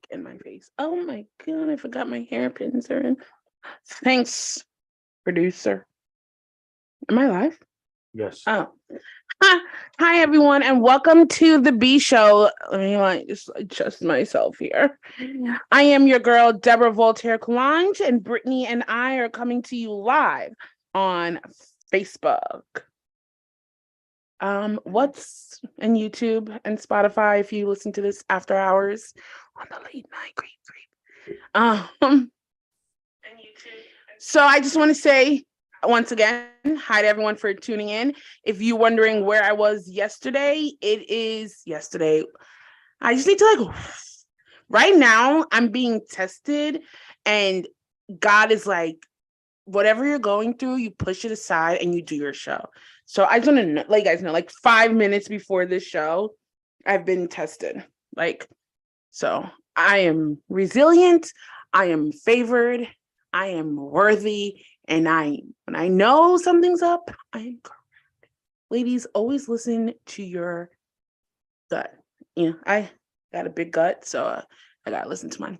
in my face. Oh my God, I forgot my hairpins are in. Thanks, producer. Am I live? Yes. Oh. Hi, everyone, and welcome to the B Show. Let me just adjust myself here. I am your girl, Deborah Voltaire Coulange, and Brittany and I are coming to you live on Facebook. What's in YouTube and Spotify if you listen to this after hours on the late night creep. So I just want to say once again, hi to everyone for tuning in. If you're wondering where I was yesterday, it is yesterday. I just need to right now I'm being tested and God is like, whatever you're going through, you push it aside and you do your show. So I just want to let you guys know, like 5 minutes before this show, I've been tested. So I am resilient. I am favored. I am worthy. And when I know something's up, I am correct. Ladies, always listen to your gut. I got a big gut, so I gotta listen to mine.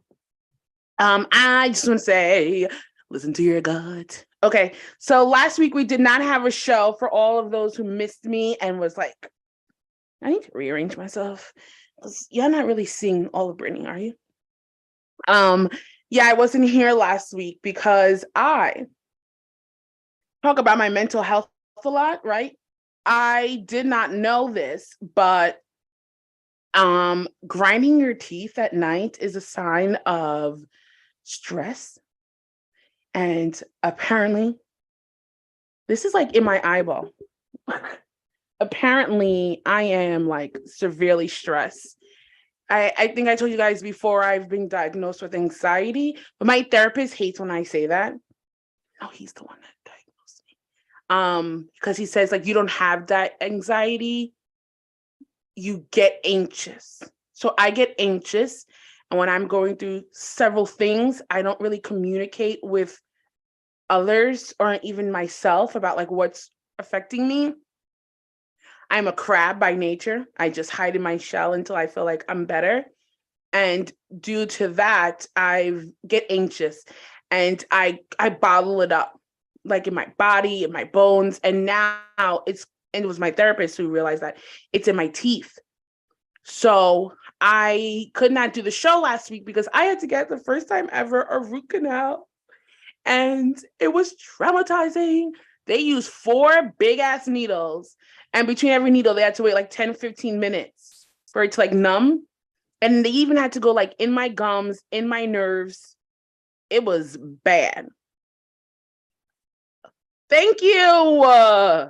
I just want to say, listen to your gut. Okay, so last week we did not have a show for all of those who missed me and was like, I need to rearrange myself. Y'all not really seeing all of Brittany, are you? Yeah, I wasn't here last week because I talk about my mental health a lot, right? I did not know this, but grinding your teeth at night is a sign of stress. And apparently, this is like in my eyeball. Apparently, I am like severely stressed. I think I told you guys before I've been diagnosed with anxiety, but my therapist hates when I say that. No, he's the one that diagnosed me. Because he says like you don't have that anxiety, you get anxious. So I get anxious, and when I'm going through several things, I don't really communicate with others or even myself about like what's affecting me. I'm a crab by nature. I just hide in my shell until I feel like I'm better. And due to that, I get anxious and I bottle it up like in my body, in my bones. And now it was my therapist who realized that it's in my teeth. So I could not do the show last week because I had to get the first time ever a root canal. And it was traumatizing. They used 4 big ass needles. And between every needle, they had to wait like 10, 15 minutes for it to like numb. And they even had to go like in my gums, in my nerves. It was bad. Thank you.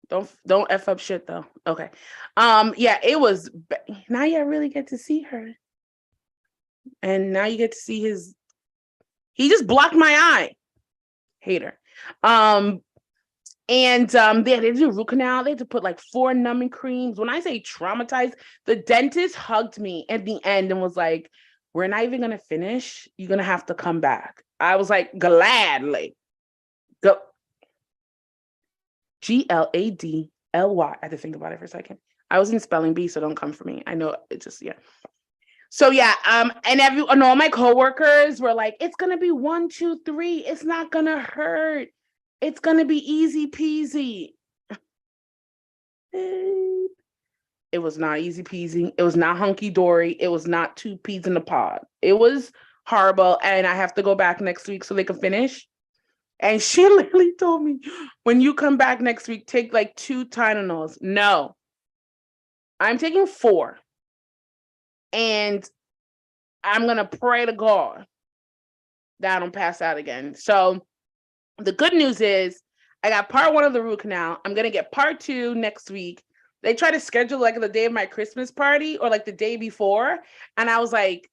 Don't F up shit though. Okay. Yeah, it was now you really get to see her. And now you get to see he just blocked my eye. Hater. And they had to do root canal. They had to put like 4 numbing creams. When I say traumatized, the dentist hugged me at the end and was like, we're not even going to finish. You're going to have to come back. I was like, gladly. Go. Gladly. I had to think about it for a second. I was in spelling bee, so don't come for me. I know it just, yeah. So yeah, and all my coworkers were like, it's going to be 1, 2, 3. It's not going to hurt. It's going to be easy peasy. It was not easy peasy. It was not hunky dory. It was not 2 peas in a pod. It was horrible. And I have to go back next week so they can finish. And she literally told me, when you come back next week, take like 2 Tylenols. No, I'm taking 4. And I'm going to pray to God that I don't pass out again. So the good news is I got part 1 of the root canal. I'm going to get part 2 next week. They try to schedule like the day of my Christmas party or like the day before. And I was like,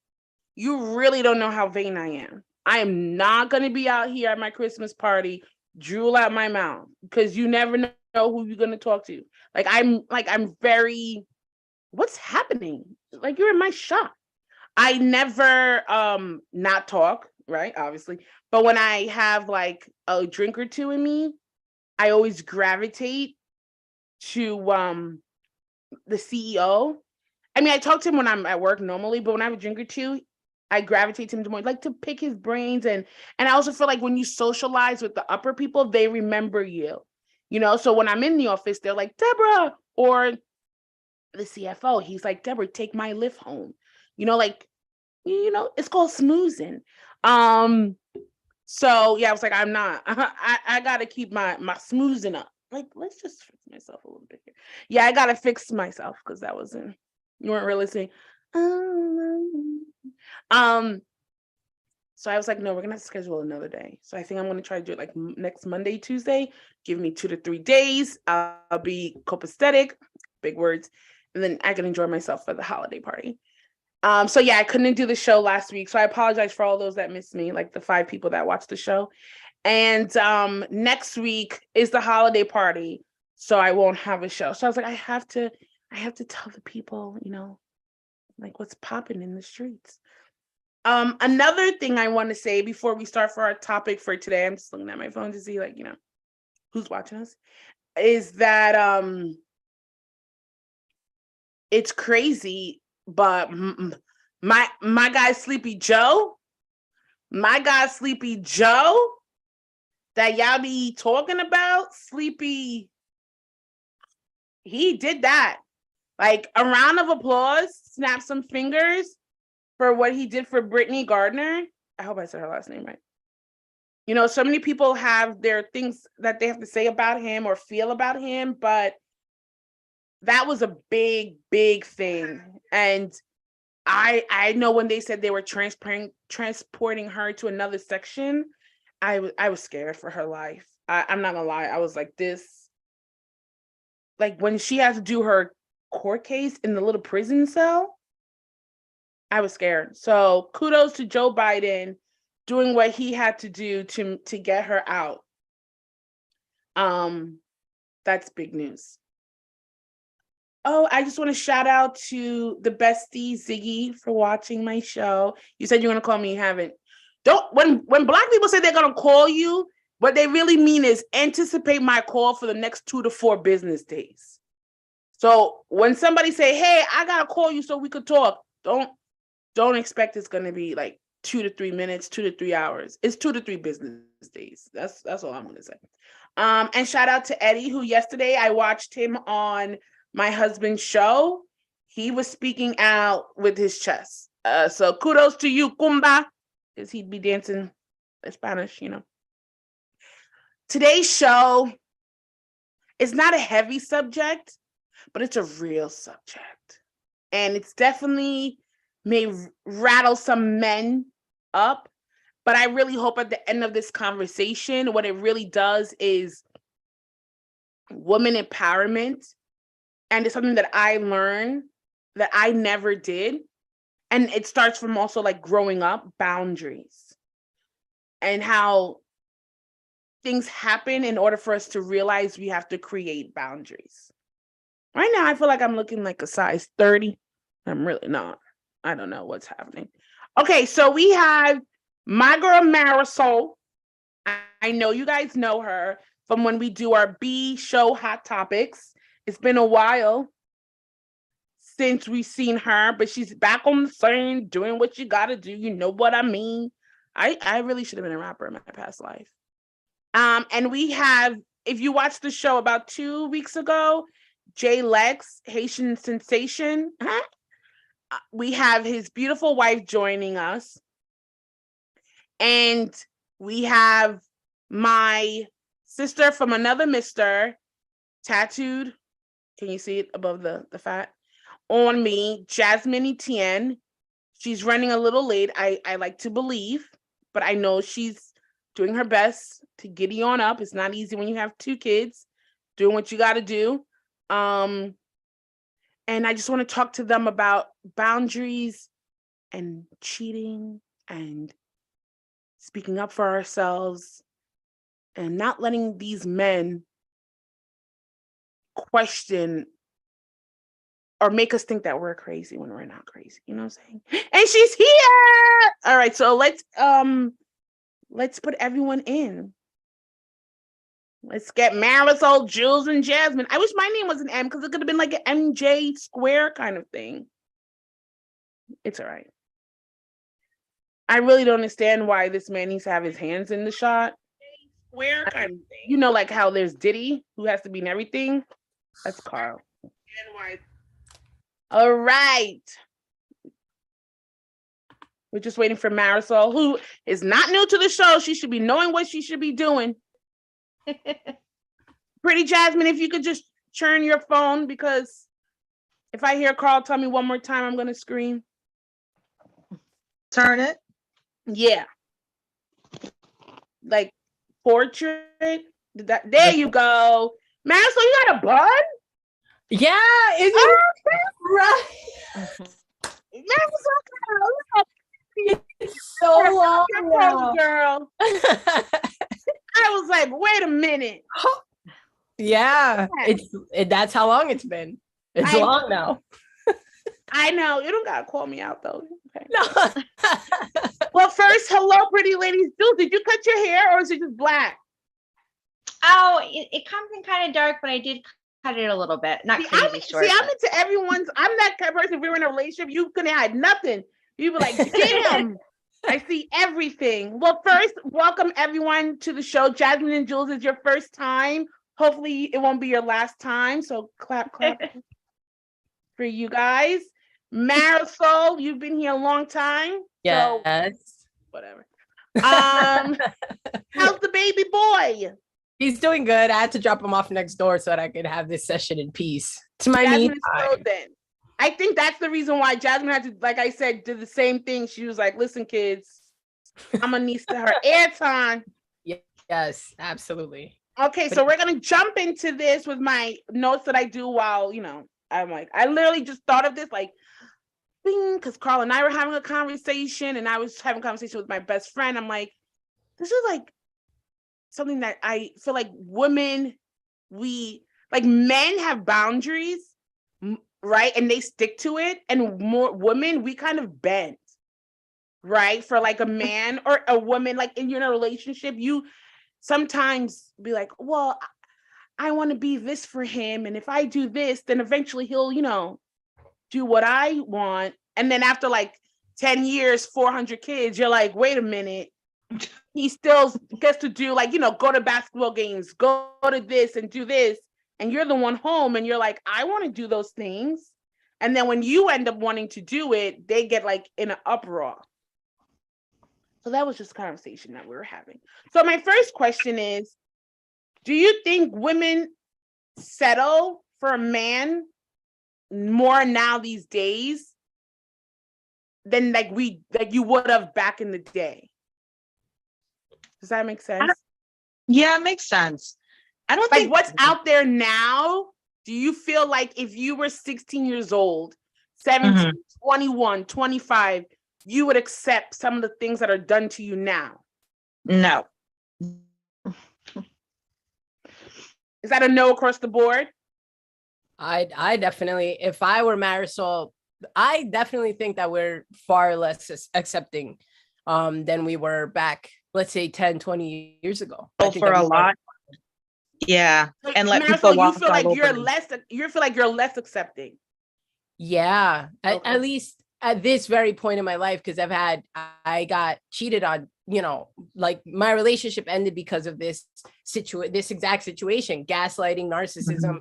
you really don't know how vain I am. I am not going to be out here at my Christmas party, drool out my mouth, because you never know who you're going to talk to. I'm very, what's happening? Like, you're in my shop. I never not talk, right? Obviously. But when I have like a drink or 2 in me, I always gravitate to the CEO. I mean, I talk to him when I'm at work normally, but when I have a drink or two, I gravitate to him more, like to pick his brains. And I also feel like when you socialize with the upper people, they remember you. So when I'm in the office, they're like, Deborah, or the CFO, he's like, Deborah, take my lift home. Like, it's called smoozing. So yeah, I was like, I'm not. I gotta keep my smoozing up. Like, let's just fix myself a little bit here. Yeah, I gotta fix myself because that wasn't. You weren't really listening. So I was like, no, we're gonna have to schedule another day. So I think I'm gonna try to do it like next Monday, Tuesday. Give me 2 to 3 days. I'll be copacetic, big words, and then I can enjoy myself for the holiday party. So yeah, I couldn't do the show last week. So I apologize for all those that missed me, like the 5 people that watched the show. And next week is the holiday party, so I won't have a show. So I was like, I have to tell the people, like what's popping in the streets. Another thing I want to say before we start for our topic for today, I'm just looking at my phone to see, like, who's watching us, is that it's crazy, but my guy Sleepy Joe, that y'all be talking about, Sleepy, he did that. Like, a round of applause, snap some fingers for what he did for Brittany Gardner. I hope I said her last name right. So many people have their things that they have to say about him or feel about him, but that was a big, big thing. And I know when they said they were transporting her to another section, I was scared for her life. I'm not gonna lie. I was like, this, like when she has to do her court case in the little prison cell, I was scared. So kudos to Joe Biden doing what he had to do to get her out. That's big news. Oh, I just want to shout out to the bestie Ziggy for watching my show. You said you're gonna call me, you haven't. When Black people say they're gonna call you, what they really mean is anticipate my call for the next 2 to 4 business days. So when somebody say, hey, I gotta call you so we could talk, don't expect it's gonna be like 2 to 3 minutes, 2 to 3 hours. It's 2 to 3 business days. That's all I'm gonna say. And shout out to Eddie, who yesterday I watched him on my husband's show. He was speaking out with his chest. So kudos to you, Kumba, because he'd be dancing in Spanish, Today's show is not a heavy subject, but it's a real subject. And it's definitely may rattle some men up. But I really hope at the end of this conversation, what it really does is woman empowerment. And it's something that I learned that I never did. And it starts from also like growing up, boundaries, and how things happen in order for us to realize we have to create boundaries. Right now, I feel like I'm looking like a size 30. I'm really not. I don't know what's happening. Okay, so we have my girl Marisol. I know you guys know her from when we do our B show Hot Topics. It's been a while since we've seen her, but she's back on the scene doing what you gotta do. You know what I mean? I really should have been a rapper in my past life. And we have, if you watched the show about 2 weeks ago, Jay Lex, Haitian Sensation. We have his beautiful wife joining us. And we have my sister from another mister, tattooed. Can you see it above the fat? On me, Jasmine Etienne. She's running a little late, I like to believe, but I know she's doing her best to giddy on up. It's not easy when you have 2 kids, doing what you got to do. And I just want to talk to them about boundaries and cheating and speaking up for ourselves and not letting these men question or make us think that we're crazy when we're not crazy. You know what I'm saying? And she's here. All right, so let's put everyone in. Let's get Marisol, Jules, and Jasmine. I wish my name was an M because it could have been like an MJ Square kind of thing. It's all right. I really don't understand why this man needs to have his hands in the shot. Square kind of thing. You know, like how there's Diddy who has to be in everything. That's Carl. And why? All right. We're just waiting for Marisol, who is not new to the show. She should be knowing what she should be doing. Pretty Jasmine, if you could just turn your phone, because if I hear Carl tell me one more time, I'm going to scream. Turn it. Yeah. Like portrait. There you go. Marisol, you got a bun? Yeah, is it right? Marisol, It's so long now. girl. I was like, wait a minute. Yeah, that's how long it's been. It's long now. I know. You don't gotta call me out though. Okay. No. Well, first, hello, pretty ladies. Jules, did you cut your hair or is it just black? Oh, it comes in kind of dark, but I did cut it a little bit. Not crazy short. I'm into everyone's. I'm that kind of person. If we were in a relationship, you couldn't hide nothing. You'd be like, damn, I see everything. Well, first, welcome everyone to the show. Jasmine and Jules is your first time. Hopefully, it won't be your last time. So clap, clap for you guys. Marisol, you've been here a long time. Yes. So whatever. How's the baby boy? He's doing good. I had to drop him off next door so that I could have this session in peace. To my Jasmine me is frozen. I think that's the reason why Jasmine had to, like I said, did the same thing. She was like, listen, kids, I'm gonna need her airtime. Yes, absolutely. Okay, so we're gonna jump into this with my notes that I do while, I'm like, I literally just thought of this like, because Carl and I were having a conversation and I was having a conversation with my best friend. I'm like, this is like something that I feel like women, men have boundaries, right? And they stick to it. And more women, we kind of bend, right? For like a man or a woman, like in a relationship, you sometimes be like, well, I want to be this for him. And if I do this, then eventually he'll, do what I want. And then after like 10 years, 400 kids, you're like, wait a minute. He still gets to do go to basketball games, go to this and do this. And you're the one home and you're like, I want to do those things. And then when you end up wanting to do it, they get like in an uproar. So that was just a conversation that we were having. So my first question is, do you think women settle for a man more now these days than you would have back in the day? Does that make sense? Yeah, it makes sense. I don't think what's out there now. Do you feel like if you were 16 years old, 17, 21, 25, you would accept some of the things that are done to you now? No. Is that a no across the board? I definitely, if I were Marisol, I definitely think that we're far less accepting than we were back, let's say 10, 20 years ago. For a lot. Yeah. And let Marisol, people walk you feel like all you're over. you feel like you're less accepting. Yeah. Okay. At least at this very point in my life, because I got cheated on, like my relationship ended because of this exact situation, gaslighting, narcissism,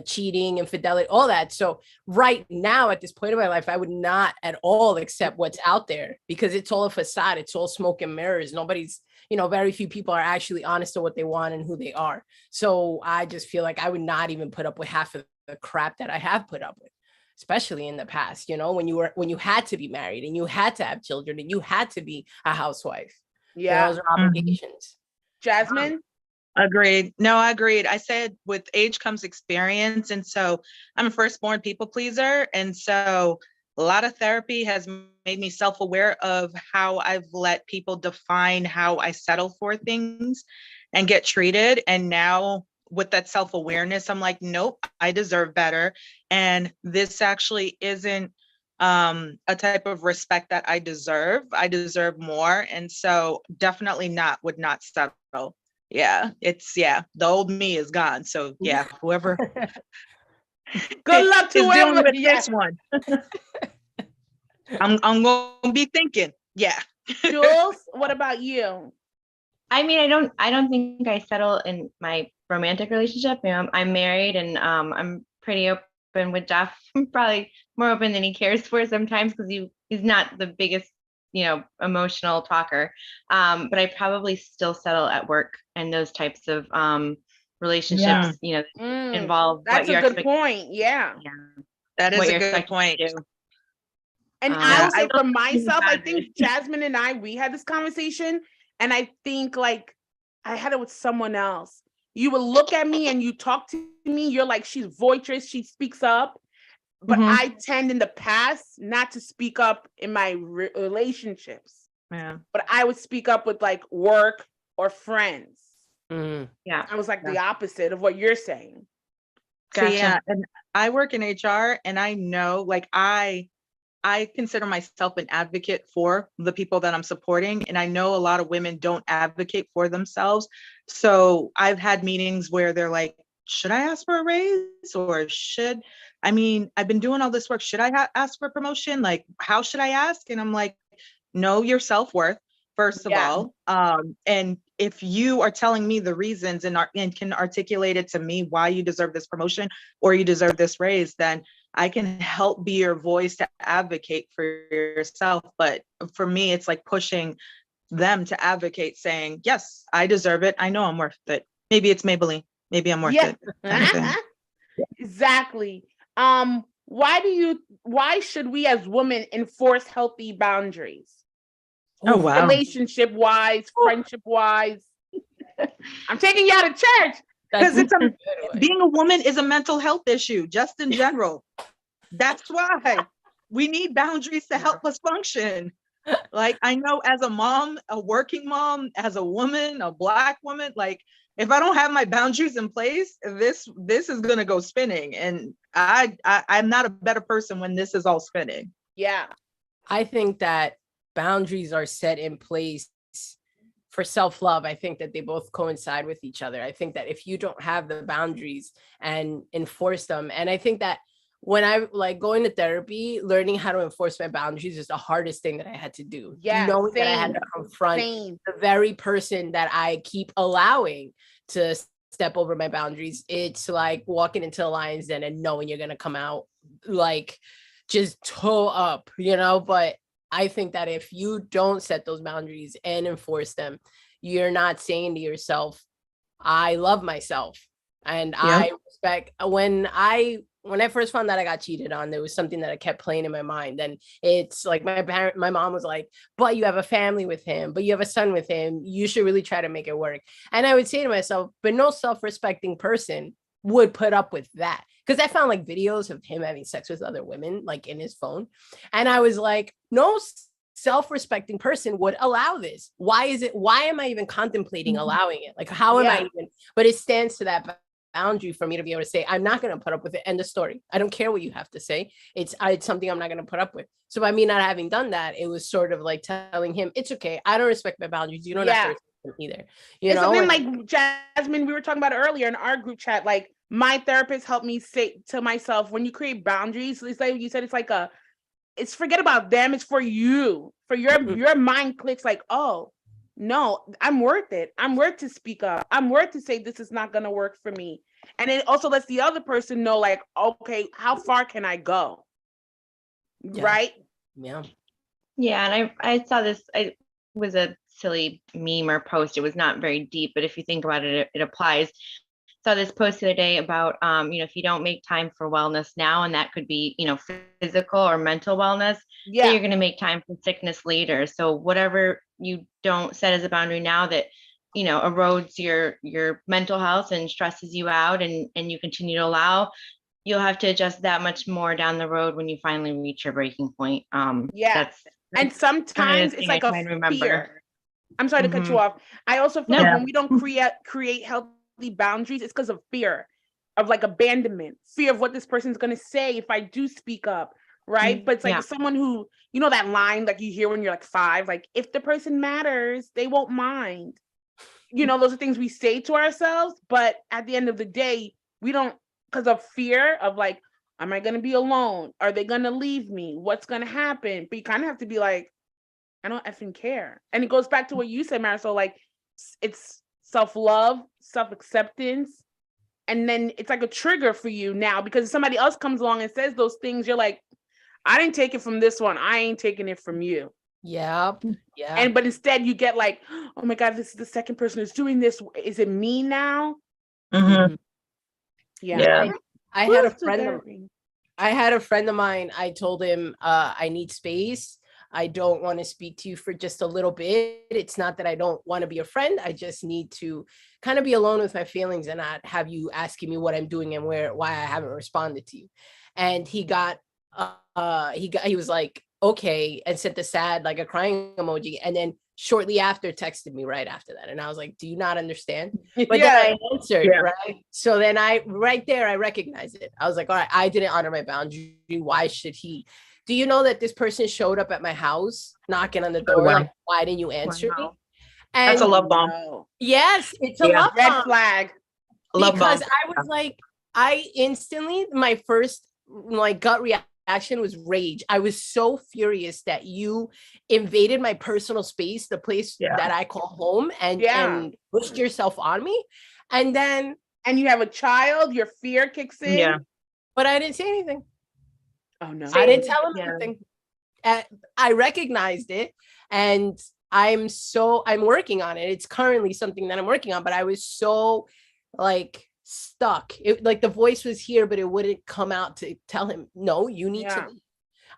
cheating, infidelity, all that. So right now at this point in my life, I would not at all accept what's out there because it's all a facade. It's all smoke and mirrors. Nobody's, very few people are actually honest to what they want and who they are. So I just feel like I would not even put up with half of the crap that I have put up with, especially in the past, when you had to be married and you had to have children and you had to be a housewife. Yeah. Those are obligations. Jasmine? Agreed. No, I agreed. I said with age comes experience. And so I'm a firstborn people pleaser. And so a lot of therapy has made me self-aware of how I've let people define how I settle for things and get treated. And now with that self-awareness, I'm like, nope, I deserve better. And this actually isn't a type of respect that I deserve. I deserve more. And so definitely would not settle. Yeah, the old me is gone. So yeah, whoever. Good luck to is dealing whoever. with this one. I'm gonna be thinking, yeah. Jules, what about you? I mean, I don't think I settle in my romantic relationship. You know, I'm married and I'm pretty open with Jeff. Probably more open than he cares for sometimes because he's not the biggest, you know, emotional talker. But I probably still settle at work and those types of relationships, Yeah. you know, Mm, involve that's what a you're good point. Yeah. yeah, That is what a you're good expected point. to do. And Yeah, I'll say I for still think myself, I about think it. Jasmine and we had this conversation, and I think like I had it with someone else. You would look at me and you talk to me, you're like, she's boisterous, she speaks up. But Mhm. I tend in the past not to speak up in my relationships, Yeah. but I would speak up with like work or friends. Mm. Yeah. I was like the opposite of what you're saying. See, yeah, Gotcha. and I work in HR and I know like I consider myself an advocate for the people that I'm supporting. And I know a lot of women don't advocate for themselves. So I've had meetings where they're like, should I ask for a raise or I mean, I've been doing all this work. Should I ask for a promotion? Like, how should I ask? And I'm like, know your self-worth, first of Yeah. all. And if you are telling me the reasons and can articulate it to me why you deserve this promotion or you deserve this raise, then I can help be your voice to advocate for yourself. But for me, it's like pushing them to advocate, saying, yes, I deserve it. I know I'm worth it. Maybe it's Maybelline. Maybe I'm worth Yeah. it. Kind of thing. Exactly. Why should we as women enforce healthy boundaries? Oh, wow. Relationship wise, friendship wise. I'm taking you out of church. Because That's it's a good one. being a woman is a mental health issue, just in general. That's why we need boundaries to help us function. Like, I know as a mom, a working mom, as a woman, a Black woman, like if I don't have my boundaries in place, this is gonna go spinning. And I'm not a better person when this is all spinning. Yeah. I think that boundaries are set in place for self-love. I think that they both coincide with each other. I think that if you don't have the boundaries and enforce them, and I think that when I like going to therapy, learning how to enforce my boundaries is the hardest thing that I had to do. Yeah, Knowing that I had same, to confront Same. the very person that I keep allowing to step over my boundaries. It's like walking into a lion's den and knowing you're gonna come out like just toe up, you know. But I think that if you don't set those boundaries and enforce them, you're not saying to yourself, I love myself and I respect. When I first found out I got cheated on, there was something that I kept playing in my mind. And it's like my mom was like, but you have a family with him, but you have a son with him. You should really try to make it work. And I would say to myself, but no self-respecting person would put up with that. Because I found like videos of him having sex with other women, like in his phone. And I was like, no self-respecting person would allow this. Why am I even contemplating allowing it? Like, how am I even, but it stands to that boundary for me to be able to say, I'm not going to put up with it. End of story. I don't care what you have to say. It's something I'm not going to put up with. So by me not having done that, it was sort of like telling him, it's okay. I don't respect my boundaries. You don't have to respect them either. You It's know, something like Jasmine, we were talking about earlier in our group chat. Like my therapist helped me say to myself, when you create boundaries, it's like you said, it's forget about them. It's for you, for your mind clicks like, oh, no, I'm worth it. I'm worth to speak up. I'm worth to say this is not going to work for me. And it also lets the other person know like, okay, how far can I go? Yeah. Right? Yeah. Yeah, and I saw this. I was a silly meme or post. It was not very deep, but if you think about it, it applies. Saw this post the other day about if you don't make time for wellness now, and that could be physical or mental wellness, then you're going to make time for sickness later. So whatever you don't set as a boundary now that erodes your mental health and stresses you out, and you continue to allow, you'll have to adjust that much more down the road when you finally reach your breaking point. That's and sometimes it's like a fear. I'm sorry to cut you off. I also feel like when we don't create healthy boundaries, it's because of fear of like abandonment, fear of what this person's going to say if I do speak up, right? But it's like someone who, that line like you hear when you're like 5, like if the person matters, they won't mind. Those are things we say to ourselves, but at the end of the day, we don't, because of fear of like, Am I gonna be alone? Are they gonna leave me? What's gonna happen? But you kind of have to be like, I don't effing care. And it goes back to what you said, Marisol, like it's self-love, self-acceptance. And then it's like a trigger for you now because if somebody else comes along and says those things, you're like, I didn't take it from this one. I ain't taking it from you. Yep. Yeah. And but instead you get like, oh my God, this is the second person who's doing this. Is it me now? Mhm. Yeah. Yeah. I Who had a else did friend of therapy? I had a friend of mine. I told him, I need space. I don't want to speak to you for just a little bit. It's not that I don't want to be a friend. I just need to kind of be alone with my feelings and not have you asking me what I'm doing and why I haven't responded to you. And he was like, okay, and sent the sad, like a crying emoji. And then shortly after texted me right after that. And I was like, do you not understand? But then I answered, Yeah. right? So then right there, I recognized it. I was like, all right, I didn't honor my boundary. Why should he? Do you know that this person showed up at my house, knocking on the door? wow. Like, why didn't you answer me? Wow. And That's a love bomb. No. yes, it's a Yeah. love Red bomb. flag. Love Because bomb. I was like, I instantly, my first like gut reaction was rage. I was so furious that you invaded my personal space, the place Yeah. that I call home, and Yeah. pushed yourself on me. And then, And you have a child, your fear kicks in. Yeah. but I didn't say anything. Oh no. I didn't tell him Yeah. anything. I recognized it, and I'm working on it. It's currently something that I'm working on, but I was so like stuck. It like the voice was here, but it wouldn't come out to tell him, no, you need Yeah. to leave.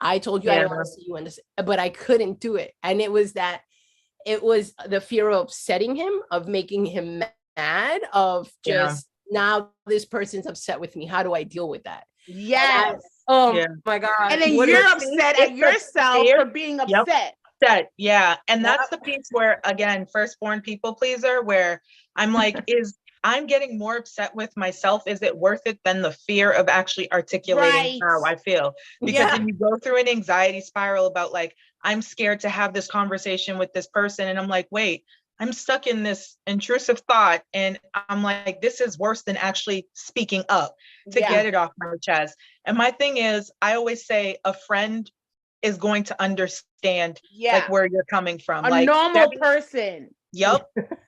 I told you I Yeah. don't want to see you in this, but I couldn't do it. And it was the fear of upsetting him, of making him mad, of Yeah. just now this person's upset with me. How do I deal with that? Yes. Oh Yeah. my God. And then What you're is- upset it's at the yourself fear. for being Yep. upset. That, yeah. And that's the piece where, again, firstborn people pleaser, where I'm like, I'm getting more upset with myself. Is it worth it than the fear of actually articulating Right. how I feel? Because Yeah. then you go through an anxiety spiral about like, I'm scared to have this conversation with this person. And I'm like, wait, I'm stuck in this intrusive thought. And I'm like, this is worse than actually speaking up to Yeah. get it off my chest. And my thing is, I always say a friend is going to understand Yeah. like where you're coming from. A Like normal Debbie, person. yep.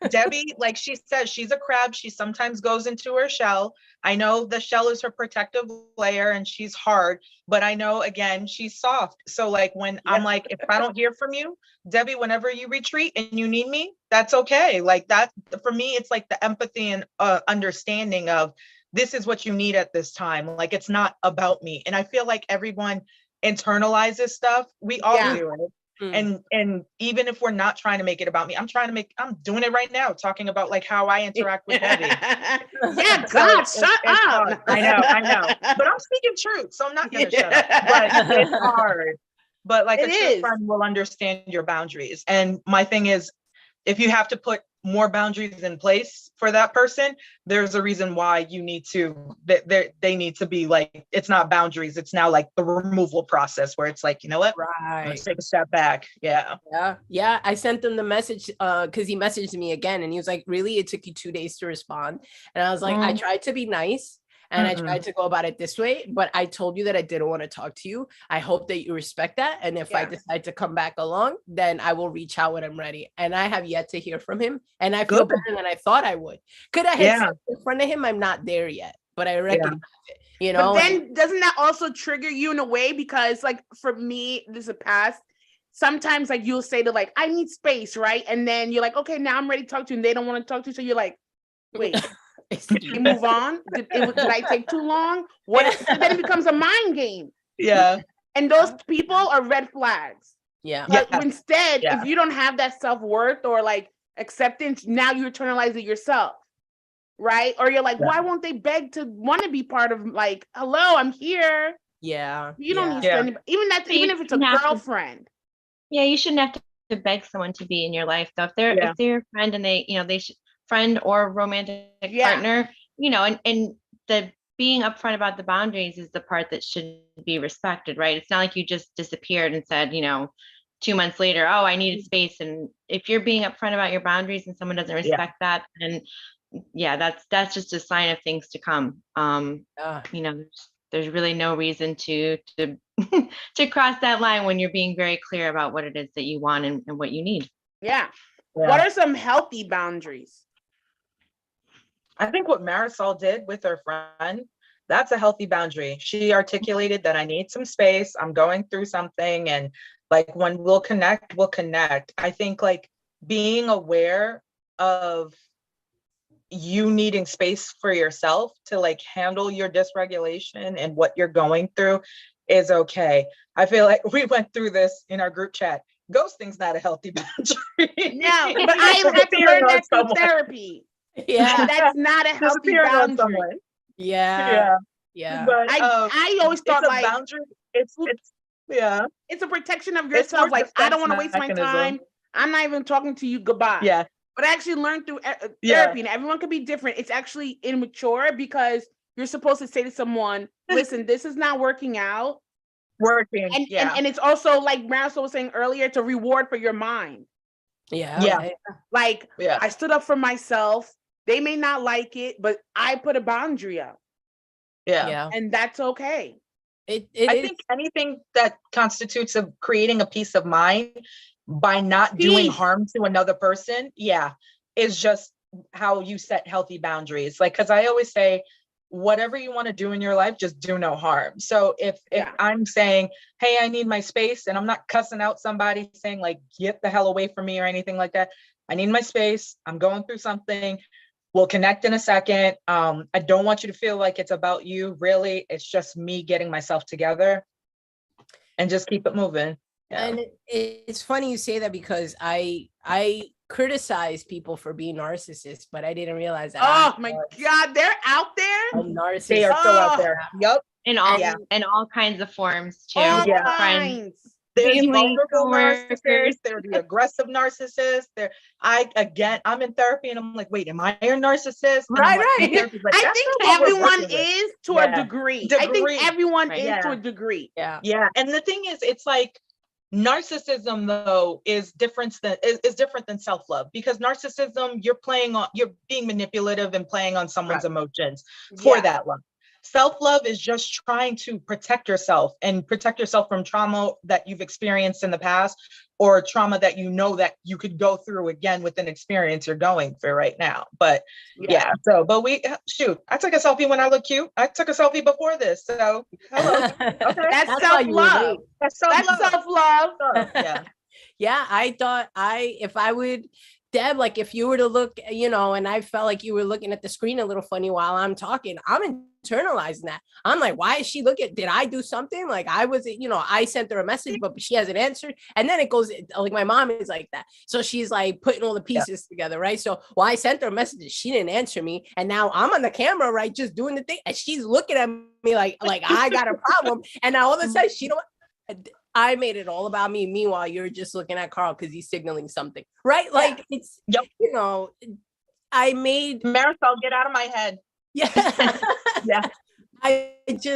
Debbie, like she says, she's a crab. She sometimes goes into her shell. I know the shell is her protective layer and she's hard, but I know again, she's soft. So like when I'm like, if I don't hear from you, Debbie, whenever you retreat and you need me, that's okay. Like that, for me, it's like the empathy and understanding of this is what you need at this time. Like it's not about me. And I feel like everyone internalizes stuff. We all Yeah. do it. Mm. And even if we're not trying to make it about me, I'm doing it right now, talking about like how I interact with Debbie. Yeah, So God, it's shut up. hard. I know. But I'm speaking truth, so I'm not gonna shut up. But it's hard. But like It a true is. friend will understand your boundaries. And my thing is, if you have to put more boundaries in place for that person, there's a reason why you need to, they need to be like, it's not boundaries, it's now like the removal process where it's like, you know what? Right. Let's take a step back. Yeah. Yeah. I sent him the message because he messaged me again and he was like, really? It took you 2 days to respond. And I was like, I tried to be nice and I tried to go about it this way, but I told you that I didn't want to talk to you. I hope that you respect that. And if I Yeah. decide to come back along, then I will reach out when I'm ready. And I have yet to hear from him. And I feel Good. better than I thought I would. Could I have Yeah. said in front of him, I'm not there yet, but I recognize it, you know? But then doesn't that also trigger you in a way? Because like for me, this is a past. Sometimes like you'll say to like, I need space, right? And then you're like, okay, now I'm ready to talk to you. And they don't want to talk to you. So you're like, wait, you move on? Did I take too long? Then it becomes a mind game. Yeah. And those people are red flags. Yeah. But Yes. instead, Yeah. if you don't have that self-worth or like acceptance, now you internalize it yourself. Right? Or you're like, Yeah. why won't they beg to want to be part of like, hello, I'm here. Yeah. You don't need Yeah. to even So even you if it's a shouldn't have to- girlfriend. Yeah, you shouldn't have to beg someone to be in your life though. If they're Yeah. your friend and they should friend or romantic Yeah. partner, and the being upfront about the boundaries is the part that should be respected, right? It's not like you just disappeared and said, 2 months later, oh, I needed space. And if you're being upfront about your boundaries and someone doesn't respect that, then yeah, that's just a sign of things to come. Yeah. there's really no reason to to cross that line when you're being very clear about what it is that you want and what you need. Yeah. Yeah. What are some healthy boundaries? I think what Marisol did with her friend, that's a healthy boundary. She articulated that I need some space. I'm going through something. And like when we'll connect, we'll connect. I think like being aware of you needing space for yourself to like handle your dysregulation and what you're going through is okay. I feel like we went through this in our group chat. Ghosting's not a healthy boundary. No, but I have to Disappearing learn on that through someone. therapy. Yeah. That's not a healthy Disappearing on boundary. someone. Yeah. Yeah. Yeah. But I always it's thought a like boundary. It's yeah. it's a protection of It's yourself. more Like I don't defense want to waste my mechanism. time. I'm not even talking to you. Goodbye. Yeah. But I actually learned through Yeah. therapy, and everyone can be different. It's actually immature because you're supposed to say to someone, "Listen, this is not working out," Working. and yeah. and it's also like Marisol was saying earlier, it's a reward for your mind. Yeah. Yeah. okay. Like yeah. I stood up for myself. They may not like it, but I put a boundary up, Yeah. Yeah. and that's okay. It I is. think anything that constitutes of creating a peace of mind by not doing Peace. harm to another person, is just how you set healthy boundaries. Like, because I always say, whatever you want to do in your life, just do no harm. So if Yeah. I'm saying, hey, I need my space, and I'm not cussing out somebody saying like, get the hell away from me or anything like that. I need my space. I'm going through something. We'll connect in a second. I don't want you to feel like it's about you. Really, it's just me getting myself together and just keep it moving. Yeah. And it's funny you say that because I criticize people for being narcissists, but I didn't realize that. Oh my God, they're out there. I'm narcissist. They are still Oh. out there. Yep. In all Yeah. in all kinds of forms too. All Yeah. Friends. kinds. There's Family, vulnerable narcissists. coworkers. There are the aggressive narcissists. I'm in therapy and I'm like, wait, am I a narcissist? And I'm Right, like, right. in therapy, like, I that's think not what we're everyone working with. is to Yeah. a degree. I Degree. think everyone Right. is Yeah. to a degree. Yeah. Yeah. And the thing is, it's like narcissism though is different than self-love, because narcissism, you're being manipulative and playing on someone's emotions for Yeah. that love. Self-love is just trying to protect yourself from trauma that you've experienced in the past, or trauma that you know that you could go through again with an experience you're going through right now. But I took a selfie when I look cute. I took a selfie before this. So hello. Okay. That's why you self-love. relate. That's That's self-love. self-love. Yeah. Yeah, I thought if I would, Deb, like if you were to look, and I felt like you were looking at the screen a little funny while I'm talking, I'm internalizing that. I'm like, why is she looking? Did I do something? Like I sent her a message, but she hasn't answered. And then it goes like my mom is like that. So she's like putting all the pieces together, right? So I sent her a message, she didn't answer me. And now I'm on the camera, right? Just doing the thing. And she's looking at me like I got a problem. And now all of a sudden I made it all about me. Meanwhile, you're just looking at Carl because he's signaling something, right? Like it's, I made Marisol, get out of my head. Yeah. Yeah. But even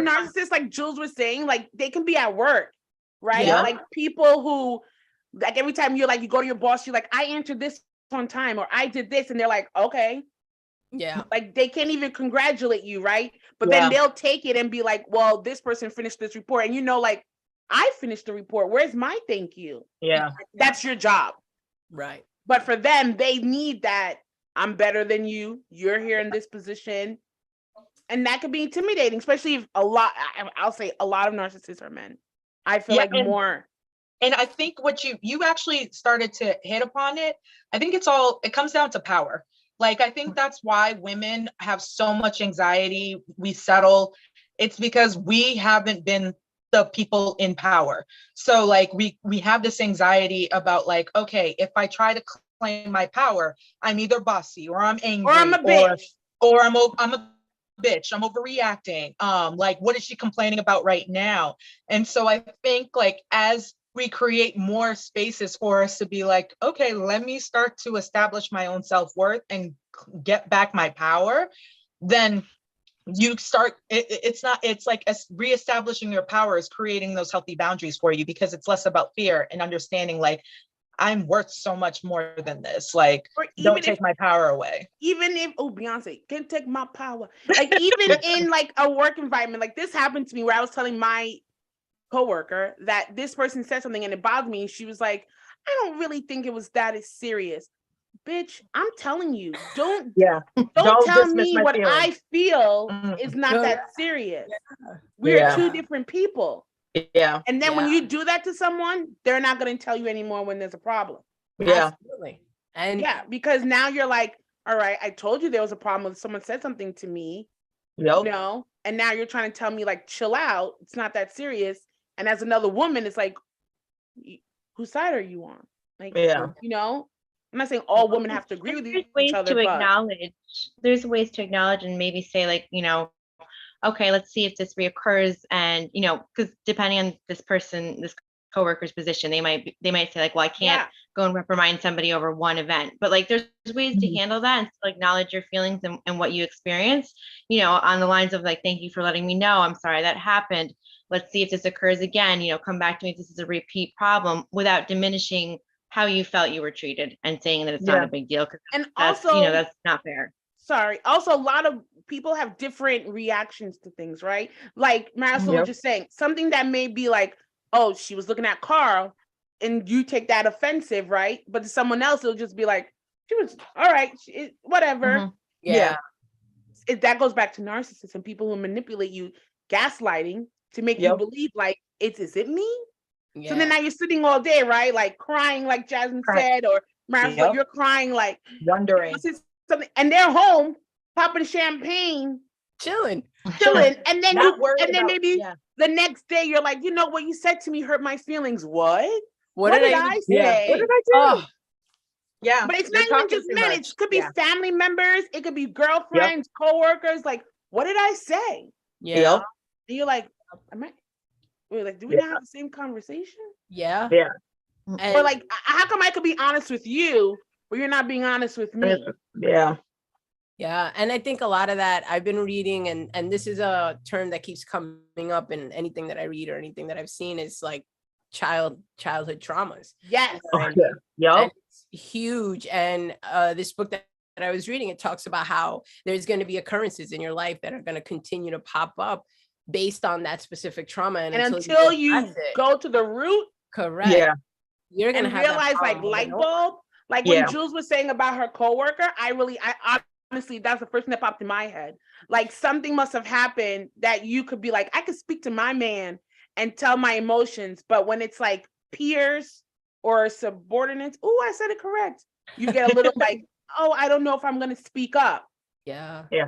narcissists, like Jules was saying, like they can be at work, right? Yeah. Like people who, like every time you go to your boss, you're like, I answered this on time, or I did this, and they're like, okay. Yeah. Like they can't even congratulate you, right? But Yeah. then they'll take it and be like, well, this person finished this report, and like, I finished the report. Where's my thank you? Yeah. That's your job. Right. But for them, they need that. I'm better than you. You're here in this position. And that could be intimidating, especially if I'll say a lot of narcissists are men. I feel like more. And I think what you actually started to hit upon it. I think it comes down to power. Like, I think that's why women have so much anxiety. We settle. It's because we haven't been the people in power. So like we have this anxiety about like, okay, if I try to claim my power, I'm either bossy or I'm angry Or I'm a bitch. or I'm a bitch. I'm overreacting. Like, what is she complaining about right now? And so I think like as we create more spaces for us to be like, okay, let me start to establish my own self-worth and get back my power, then you start, it's like reestablishing your power is creating those healthy boundaries for you, because it's less about fear and understanding like, I'm worth so much more than this. Like, Or don't even take if my power away. even if Beyonce can take my power. Like even in like a work environment, like this happened to me where I was telling my coworker that this person said something and it bothered me. And she was like, I don't really think it was that as serious. Bitch, I'm telling you, don't Yeah. don't tell dismiss me my what feelings. I feel Mm. is not No. that serious. We're Yeah. two different people. Yeah. And then when Yeah. you do that to someone, they're not going to tell you anymore when there's a problem. Yeah. Absolutely. And Yeah, because now you're like, all right, I told you there was a problem if someone said something to me, Yep. and now you're trying to tell me like, chill out, it's not that serious. And as another woman, it's like, whose side are you on? Like, Yeah. I'm not saying all women have to agree with There's each ways other, to but acknowledge. There's ways to acknowledge and maybe say like, okay, let's see if this reoccurs, and because depending on this coworker's position, they might say like, well, I can't yeah, go and reprimand somebody over one event, but like there's ways to Mhm. handle that and still acknowledge your feelings and what you experienced, on the lines of like, thank you for letting me know, I'm sorry that happened, let's see if this occurs again, come back to me if this is a repeat problem, without diminishing how you felt you were treated and saying that it's not Yeah. a big deal, because and that's also, that's not fair. sorry, also a lot of people have different reactions to things, right? Like Marisol was Yep. just saying, something that may be like, oh, she was looking at Carl, and you take that offensive, right? But to someone else, it'll just be like, she was all right, whatever. Mhm. yeah. That goes back to narcissism, people who manipulate you, gaslighting to make you Yep. believe like, is it me? Yeah. So then now you're sitting all day, right? Like crying, like Jasmine Right. said, or Marisol, Yep. you're crying like, Wondering. this is something, and they're home popping champagne, Chilling. chilling, and then Not worried and then about- maybe yeah. the next day you're like, what you said to me hurt my feelings. What What did did I even say? Yeah. What did I do? Oh, Yeah. But it's You're not even talking just too men. much. It could be Yeah. family members. It could be girlfriends, coworkers. Like, what did I say? yeah. Yep. And you're like, we're like, do we Yeah. not have the same conversation? Yeah. Yeah. And Or like, how come I could be honest with you, but you're not being honest with me? Yeah. yeah, and I think a lot of that I've been reading, and this is a term that keeps coming up in anything that I read or anything that I've seen, is like childhood traumas. Yes. And- Okay. Yep. and it's huge. And this book that I was reading, it talks about how there's going to be occurrences in your life that are going to continue to pop up based on that specific trauma. And until you address it, go to the root correct, Yeah. you're going to and have that realize like problem over light and over. bulb, like Yeah. when Jules was saying about her coworker, I honestly, that's the first thing that popped in my head. Like something must have happened that you could be like, I could speak to my man and tell my emotions, but when it's like peers or subordinates, oh, I said it correct. You get a little like, oh, I don't know if I'm going to speak up. Yeah. Yeah.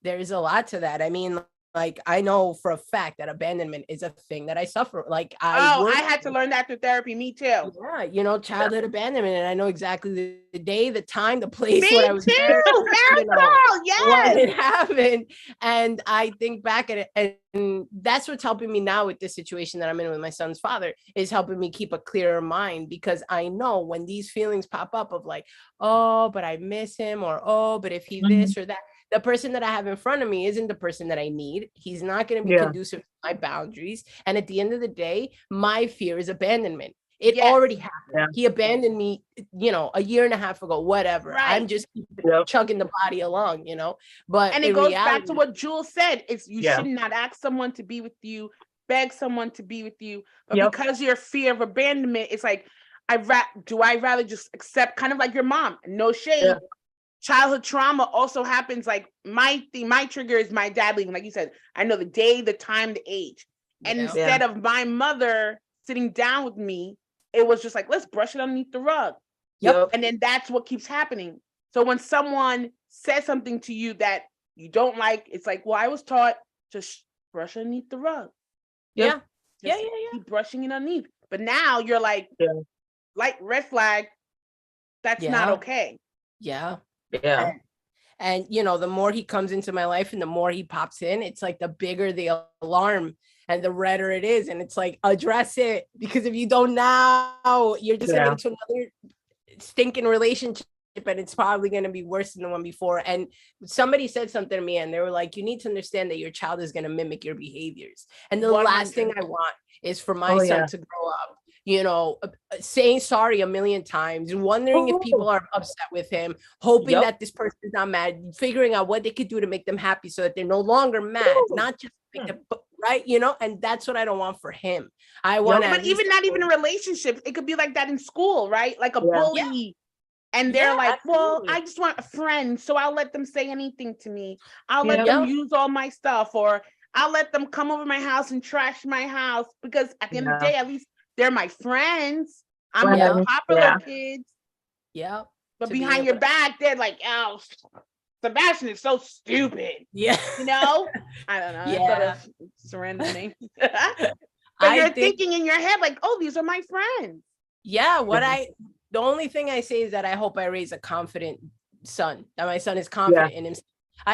There's a lot to that. I mean, like, I know for a fact that abandonment is a thing that I suffer. Like, I had to learn that through therapy. Me too. Yeah, childhood abandonment, and I know exactly the day, the time, the place Me what I was too. there, Marisol, when yes. it happened. And I think back at it, and that's what's helping me now with this situation that I'm in with my son's father, is helping me keep a clearer mind, because I know when these feelings pop up of like, oh, but I miss him, or oh, but if he this or that, the person that I have in front of me isn't the person that I need. He's not going to be Yeah. conducive to my boundaries. And at the end of the day, my fear is abandonment. It Yes. already happened. Yeah. He abandoned me, a year and a half ago, whatever. Right. I'm just Yep. chugging the body along, But And it in goes reality, back to what Jules said. It's you Yeah. should not ask someone to be with you, beg someone to be with you. But Yep. because your fear of abandonment, it's like, do I rather just accept, kind of like your mom, no shade. Yeah. Childhood trauma also happens. Like my trigger is my dad leaving. Like you said, I know the day, the time, the age. And Yeah. instead of my mother sitting down with me, it was just like, let's brush it underneath the rug. Yep. And then that's what keeps happening. So when someone says something to you that you don't like, it's like, well, I was taught to brush underneath the rug. yeah, Just yeah. keep brushing it underneath. But now you're like, Yeah. like red flag. That's not Yeah. okay. Yeah. Yeah. And the more he comes into my life and the more he pops in, it's like the bigger the alarm and the redder it is. And it's like, address it, because if you don't now, you're just Yeah. getting into another stinking relationship, and it's probably going to be worse than the one before. And somebody said something to me, and they were like, you need to understand that your child is going to mimic your behaviors. And the last thing I want is for my son to grow up saying sorry a million times, wondering if people are upset with him, hoping Yep. that this person is not mad, figuring out what they could do to make them happy so that they're no longer mad, not just make them, right? And that's what I don't want for him. I want to. But even not even a relationship, it could be like that in school, right? Like a Yeah. bully. And they're Yeah, like, well, absolutely. I just want a friend, so I'll let them say anything to me. I'll Yeah. let them use all my stuff, or I'll let them come over my house and trash my house, because at the end of the Yeah. day, at least they're my friends. I'm Well, with the popular yeah. kids. Yeah. But To be behind able your to- back, they're like, oh, Sebastian is so stupid. Yeah. You know? I don't know. Yeah. Sort of surrender me. But I you're think- thinking in your head, like, oh, these are my friends. Yeah, Yeah. the only thing I say is that I hope I raise a confident son, that my son is confident in himself.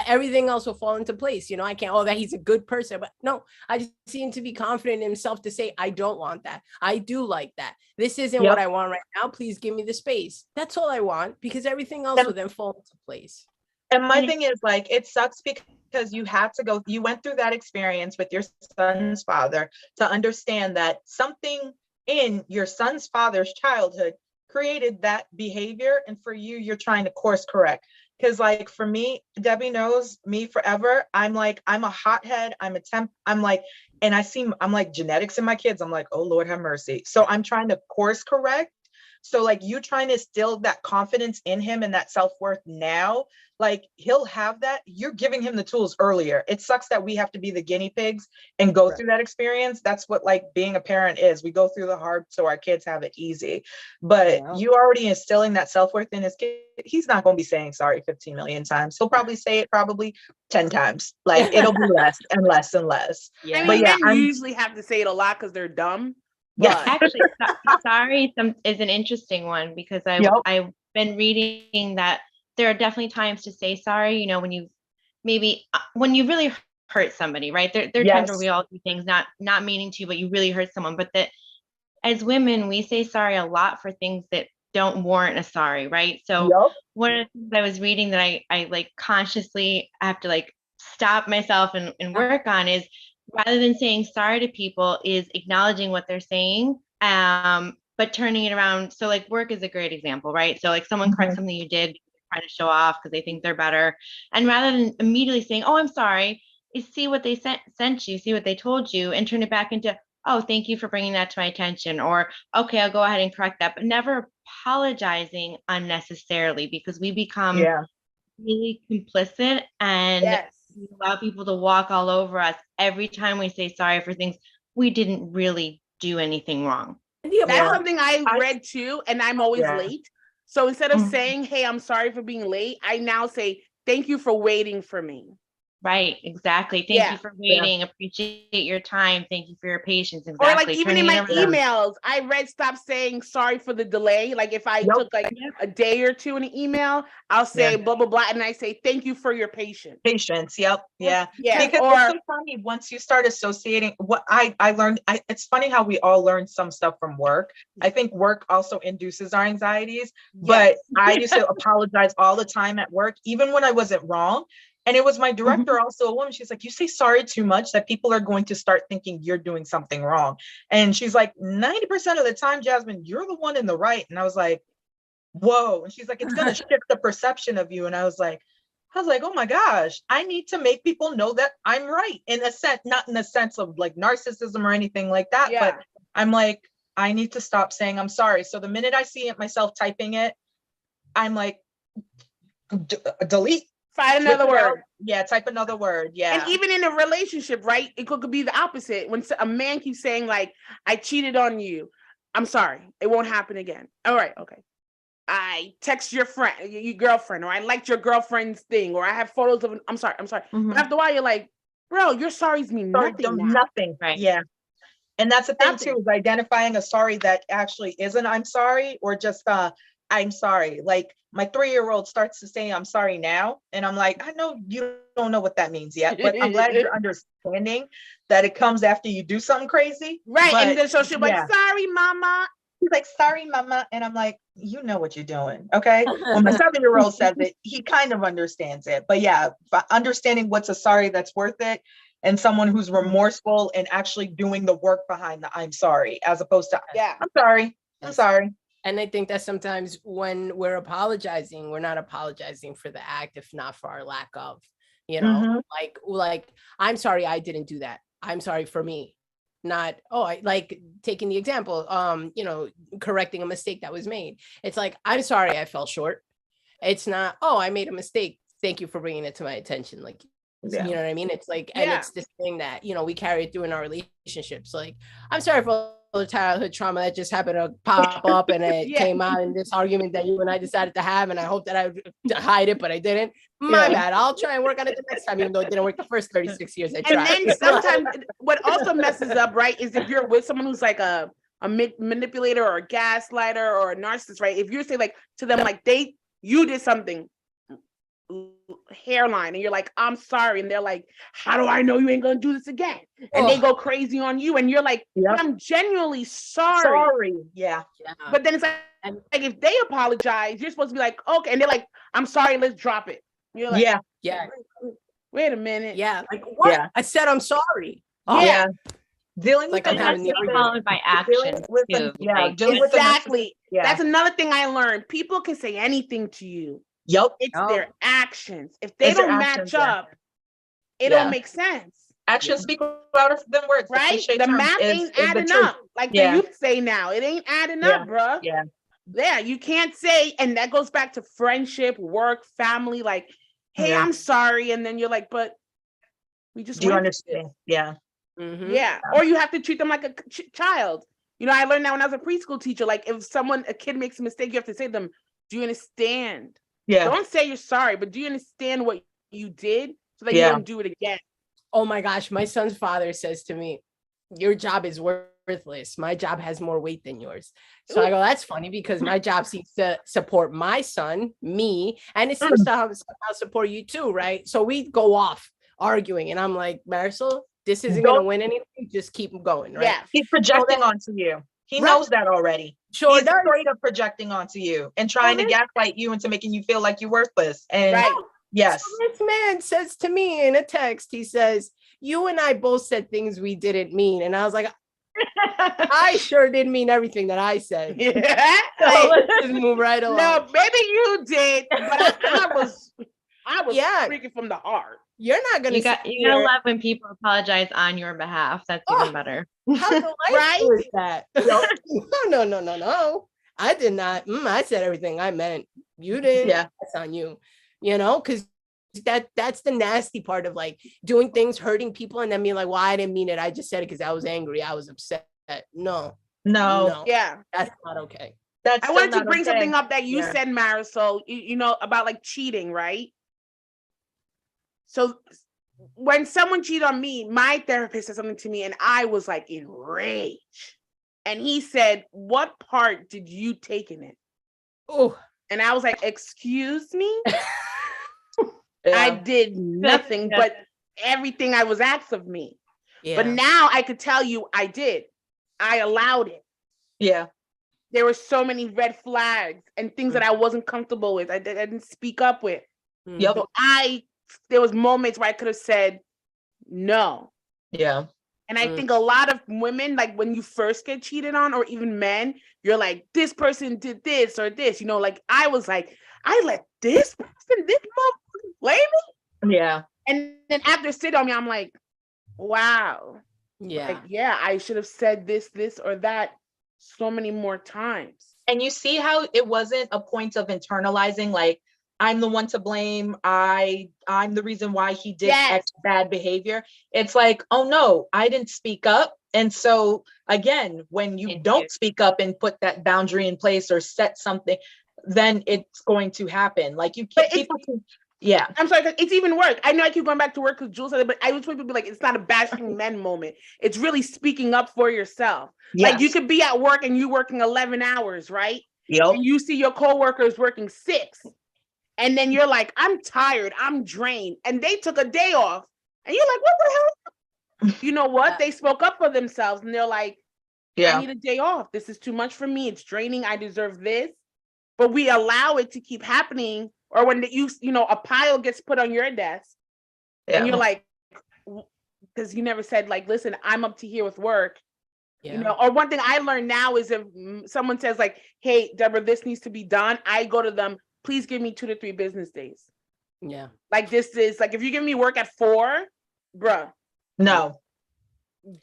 Everything else will fall into place. I can't, that he's a good person, but no, I just see him to be confident in himself to say, I don't want that. I do like that. This isn't Yep. what I want right now. Please give me the space. That's all I want, because everything else will then fall into place. And my thing is, like, it sucks because you went through that experience with your son's father to understand that something in your son's father's childhood created that behavior. And for you, you're trying to course correct. Because, like, for me, Debbie knows me forever. I'm like, I'm a hothead. I'm like, and I'm like genetics in my kids. I'm like, oh, Lord have mercy. So I'm trying to course correct. So, like, you trying to instill that confidence in him and that self-worth now, like, he'll have that. You're giving him the tools earlier. It sucks that we have to be the guinea pigs and go through that experience. That's what, like, being a parent is. We go through the hard so our kids have it easy. But you already instilling that self-worth in his kid. He's not going to be saying sorry 15 million times. He'll probably say it 10 times. Like, it'll be less and less and less. I Yeah. mean, But yeah, men usually have to say it a lot because they're dumb. Yeah. But Actually, sorry is an interesting one, because Yep. I've been reading that there are definitely times to say sorry, when you when you really hurt somebody, right? There are times where Yes. we all do things not meaning to, but you really hurt someone. But that as women, we say sorry a lot for things that don't warrant a sorry, right? So Yup. one of the things I was reading that I like consciously have to like stop myself and work on is, rather than saying sorry to people, is acknowledging what they're saying, but turning it around. So like work is a great example, right? So like someone corrects something you did, trying to show off because they think they're better. And rather than immediately saying, oh, I'm sorry, is see what they sent you, see what they told you, and turn it back into, oh, thank you for bringing that to my attention, or okay, I'll go ahead and correct that, but never apologizing unnecessarily, because we become really complicit and yes. we allow people to walk all over us every time we say sorry for things we didn't really do anything wrong. That's something I read too, and I'm always Yeah. late. So instead of Mhm. saying, hey, I'm sorry for being late, I now say, thank you for waiting for me. Right, exactly. Thank Yeah. you for waiting. Appreciate your time. Thank you for your patience. Or Exactly. like even in Turning my it around. emails, I read stop saying sorry for the delay. Like if I Yep. took like a day or two in an email, I'll say blah, blah, blah. And I say, thank you for your patience. Patience. Yep. Yeah. Yeah. Because Or it's so funny once you start associating what I learned. It's funny how we all learn some stuff from work. I think work also induces our anxieties, but I used to apologize all the time at work, even when I wasn't wrong. And it was my director, also a woman. She's like, you say sorry too much, that people are going to start thinking you're doing something wrong. And she's like, 90% of the time, Jasmine, you're the one in the right. And I was like, whoa. And she's like, it's going to shift the perception of you. And I was like, oh my gosh, I need to make people know that I'm right, in a sense, not in the sense of like narcissism or anything like that. Yeah. But I'm like, I need to stop saying I'm sorry. So the minute I see it myself typing it, I'm like, delete. find another Switch it out. word. Yeah, type another word. Yeah. And even in a relationship, right? It could be the opposite. When a man keeps saying like, I cheated on you. I'm sorry. It won't happen again. All right. Okay. I text your friend, your girlfriend, or I liked your girlfriend's thing, or I have photos of, I'm sorry. Mhm. After a while, you're like, bro, your sorries mean Sorry, nothing now. nothing. Right. Yeah. And that's the thing Nothing. too, is identifying a sorry that actually isn't I'm sorry, or just I'm sorry. Like my 3-year-old starts to say I'm sorry now. And I'm like, I know you don't know what that means yet, but I'm glad you're understanding that it comes after you do something crazy. Right. But, And then so she'll be yeah. like, sorry, mama. He's like, sorry, mama. And I'm like, you know what you're doing. Okay. When my 7-year-old says it, he kind of understands it. But yeah, understanding what's a sorry that's worth it and someone who's remorseful and actually doing the work behind the I'm sorry, as opposed to Yeah. I'm sorry, I'm Yes. sorry. And I think that sometimes when we're apologizing, we're not apologizing for the act, if not for our lack of, Mhm. like, I'm sorry I didn't do that. I'm sorry for me. Not, oh, I like taking the example, correcting a mistake that was made. It's like, I'm sorry I fell short. It's not, oh, I made a mistake. Thank you for bringing it to my attention. Like, Yeah. you know what I mean? It's like, and Yeah. it's this thing that, we carry it through in our relationships. Like, I'm sorry for all the childhood trauma that just happened to pop up and it Yeah. came out in this argument that you and I decided to have. And I hope that I would hide it, but I didn't. My Yeah. bad. I'll try and work on it the next time, even though it didn't work the first 36 years I And tried. then sometimes what also messes up, right, is if you're with someone who's like a manipulator or a gaslighter or a narcissist, right? If you say like to them, like you did something, hairline, and you're like, I'm sorry, and they're like, how do I know you ain't gonna do this again? And they Ugh. go crazy on you, and you're like, Yep. I'm genuinely sorry. Sorry. Yeah. Yeah. But then it's like, And- if they apologize, you're supposed to be like, okay, and they're like, I'm sorry, let's drop it. You're like, Yeah. yeah. wait a minute. Yeah. Like, what? Yeah. I said I'm sorry. Oh, Yeah. Dealing Like with I'm the having It has to be the followed by dealing action with the- too. yeah, like, dealing with the Exactly. yeah. That's another thing I learned. People can say anything to you. Yep. It's Oh. their actions. If they It's their don't actions, match yeah. up, it Yeah. don't make sense. Actions speak louder than words. The Right? cliche The term math is ain't the adding truth. up. Like Yeah. the youth say now, it ain't adding Yeah. up, bruh. Yeah. Yeah, you can't say, and that goes back to friendship, work, family, like, hey, Yeah. I'm sorry. And then you're like, but we just Do you went through this. understand? Yeah. Mhm. Yeah. Or you have to treat them like a child. I learned that when I was a preschool teacher. Like if a kid makes a mistake, you have to say to them, do you understand? Yeah. Don't say you're sorry, but do you understand what you did so that Yeah. you don't do it again? Oh my gosh, my son's father says to me, your job is worthless. My job has more weight than yours. So I go, that's funny because my job seems to support my son, me, and it seems to somehow support you too, right? So we go off arguing, and I'm like, Marisol, this isn't going to win anything. Just keep going, right? Yeah. He's projecting onto you. He Right. knows that already. Sure He's does. afraid of projecting onto you and trying to gaslight you into making you feel like you're worthless. And Right. yes. So this man says to me in a text, he says, you and I both said things we didn't mean. And I was like, I sure didn't mean everything that I said. Yeah. So let's just move right along. No, maybe you did, but I was Yeah. freaking from the heart. You're not going to You gotta love when people apologize on your behalf. That's Oh. even better. How delightful Right? is that? No. I did not. I said everything I meant. You didn't. Yeah. That's on you. Because that's the nasty part of like doing things, hurting people, and then being like, well, I didn't mean it. I just said it because I was angry. I was upset. No, No. Yeah. that's not okay. That's I wanted still to not bring okay. something up that you Yeah. said, Marisol, about like cheating, right? So when someone cheated on me, my therapist said something to me and I was like enraged. And he said, what part did you take in it? Oh, And I was like, excuse me? Yeah. I did nothing Yeah. but everything I was asked of me. yeah. But now I could tell you I did. I allowed it. Yeah. There were so many red flags and things that I wasn't comfortable with. I didn't speak up with. Yep. So there was moments where I could have said no. Yeah. And I think a lot of women, like when you first get cheated on, or even men, you're like, this person did this or this, like I was like, I let this motherfucker play me. Yeah. And then after sit on me, I'm like, wow. Yeah. Like, yeah, I should have said this or that so many more times. And you see how it wasn't a point of internalizing, like, I'm the one to blame. I'm the reason why he did Yes. X bad behavior. It's like, oh no, I didn't speak up. And so again, when you Thank don't you. speak up and put that boundary in place or set something, then it's going to happen. Like you But can't, people can, yeah. I'm sorry, 'cause it's even worse. I know I keep going back to work because Jules said it, but I was trying to be like, it's not a bashing men moment. It's really speaking up for yourself. Like you Yes. could be at work and you working 11 hours, right? Yep. And you see your coworkers working 6. And then you're like, I'm tired, I'm drained. And they took a day off. And you're like, what the hell? You know what? They spoke up for themselves and they're like, I Yeah. need a day off. This is too much for me. It's draining. I deserve this. But we allow it to keep happening. Or when a pile gets put on your desk Yeah. and you're like, because you never said like, listen, I'm up to here with work. Yeah. You know, or one thing I learned now is if someone says like, hey, Deborah, this needs to be done, I go to them, please give me 2 to 3 business days. Yeah. Like this is like, if you give me work at 4, bruh. No.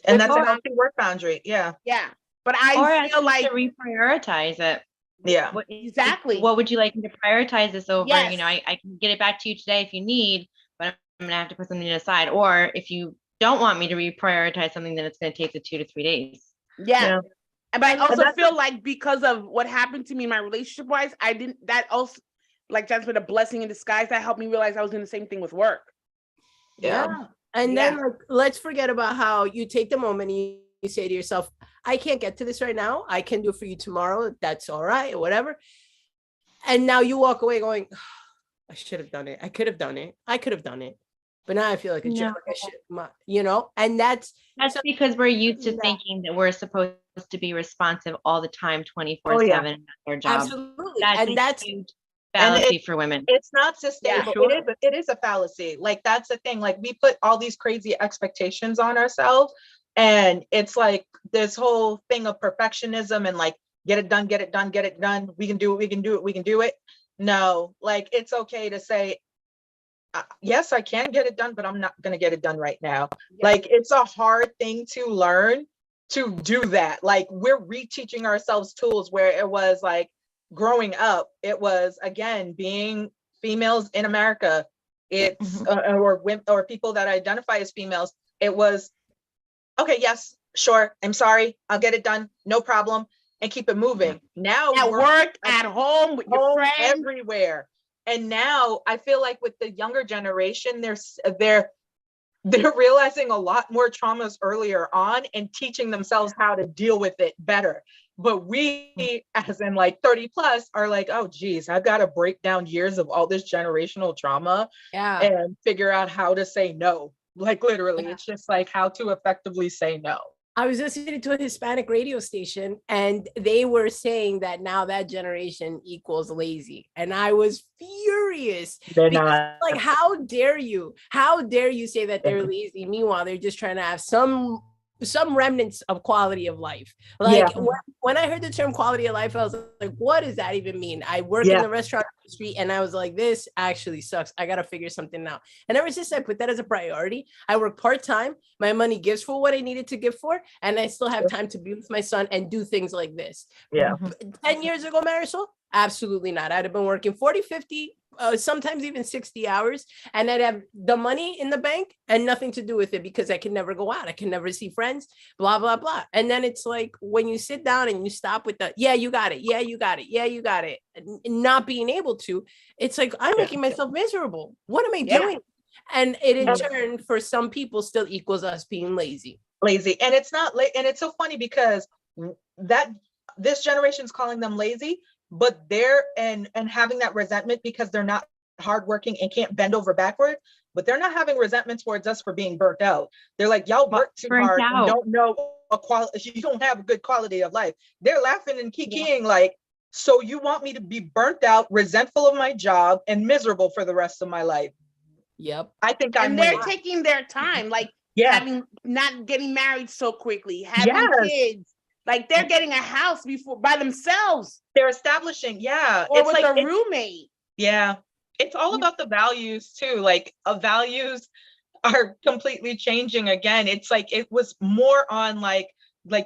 And that's a Or- healthy work boundary. Yeah. Yeah. But Or I ask feel them like to reprioritize it. Yeah. exactly. What would you like me to prioritize this over? Yes. You know, I can get it back to you today if you need, but I'm gonna have to put something aside. Or if you don't want me to reprioritize something, then it's gonna take the 2 to 3 days. Yeah. Yeah. But I also that's- feel like because of what happened to me in my relationship wise, I didn't, that also, like that's been a blessing in disguise that helped me realize I was doing the same thing with work. Yeah. And then like, let's forget about how you take the moment and you say to yourself, I can't get to this right now. I can do it for you tomorrow. That's all right, or whatever. And now you walk away going, I should have done it. I could have done it. I could have done it. But now I feel like a No. jerk. I should, you know, and that's That's because we're used to Yeah. thinking that we're supposed to be responsive all the time, Oh, 24/7 at our job. absolutely. That's And a that's huge And fallacy for women. It's not sustainable. sure. It is a fallacy. Like that's the thing. Like we put all these crazy expectations on ourselves. And it's like this whole thing of perfectionism and like, get it done, get it done, get it done. We can do it, we can do it, we can do it. No, like it's okay to say, yes, I can get it done, but I'm not going to get it done right now. Yeah. Like it's a hard thing to learn to do that. Like we're reteaching ourselves tools where it was like growing up, it was again, being females in America, it's or women or people that identify as females. It was, okay, yes, sure. I'm sorry. I'll get it done. No problem. And keep it moving. Now At we're work, at home, with your home, friends. everywhere. And now I feel like with the younger generation, they're realizing a lot more traumas earlier on and teaching themselves how to deal with it better. But we, as in like 30 plus, are like, oh geez, I've got to break down years of all this generational trauma yeah. and figure out how to say no. Like literally, it's just like how to effectively say no. I was listening to a Hispanic radio station and they were saying that now that generation equals lazy. And I was furious. They're Because, not. like, how dare you? How dare you say that they're lazy? Meanwhile, they're just trying to have some remnants of quality of life. Like Yeah. when I heard the term quality of life, I was like, what does that even mean? I work in Yeah. the restaurant industry and I was like, this actually sucks. I got to figure something out. And ever since I put that as a priority, I work part-time. My money gives for what I needed to give for. And I still have time to be with my son and do things like this. Yeah. 10 years ago, Marisol, absolutely not. I'd have been working 40, 50, sometimes even 60 hours, and I'd have the money in the bank and nothing to do with it because I can never go out. I can never see friends, blah, blah, blah. And then it's like when you sit down and you stop with the, yeah, you got it. Yeah, you got it. Yeah, you got it. Not being able to, it's like, I'm making myself miserable. What am I Yeah. doing? And it in And- turn, for some people, still equals us being lazy. Lazy. And it's not late. And it's so funny because that this generation's calling them lazy, but they're and having that resentment because they're not hardworking and can't bend over backward, but they're not having resentment towards us for being burnt out. They're like, y'all work too Burnt hard out. and don't know a quality, you don't have a good quality of life. They're laughing and kikiing like, so you want me to be burnt out, resentful of my job, and miserable for the rest of my life? Yep. I think I'm And they're winning. taking their time, like Yeah. not getting married so quickly, having Yes. kids. Like they're getting a house before by themselves They're establishing, yeah. or It's with like a roommate. yeah, it's all about the values too. Like values are completely changing again. It's like it was more on like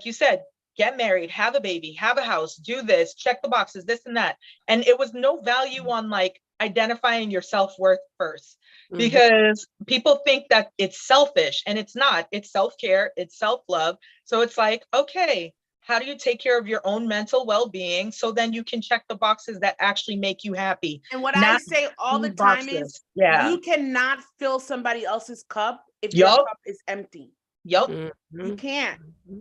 you said, get married, have a baby, have a house, do this, check the boxes, this and that. And it was no value on like identifying your self-worth first. Mhm. Because people think that it's selfish and it's not. It's self-care, it's self-love. So it's like, okay, how do you take care of your own mental well-being so then you can check the boxes that actually make you happy? And what I Not say all the Food time boxes. is yeah, you cannot fill somebody else's cup if your Yup. cup is empty. yup. You Mhm. can't.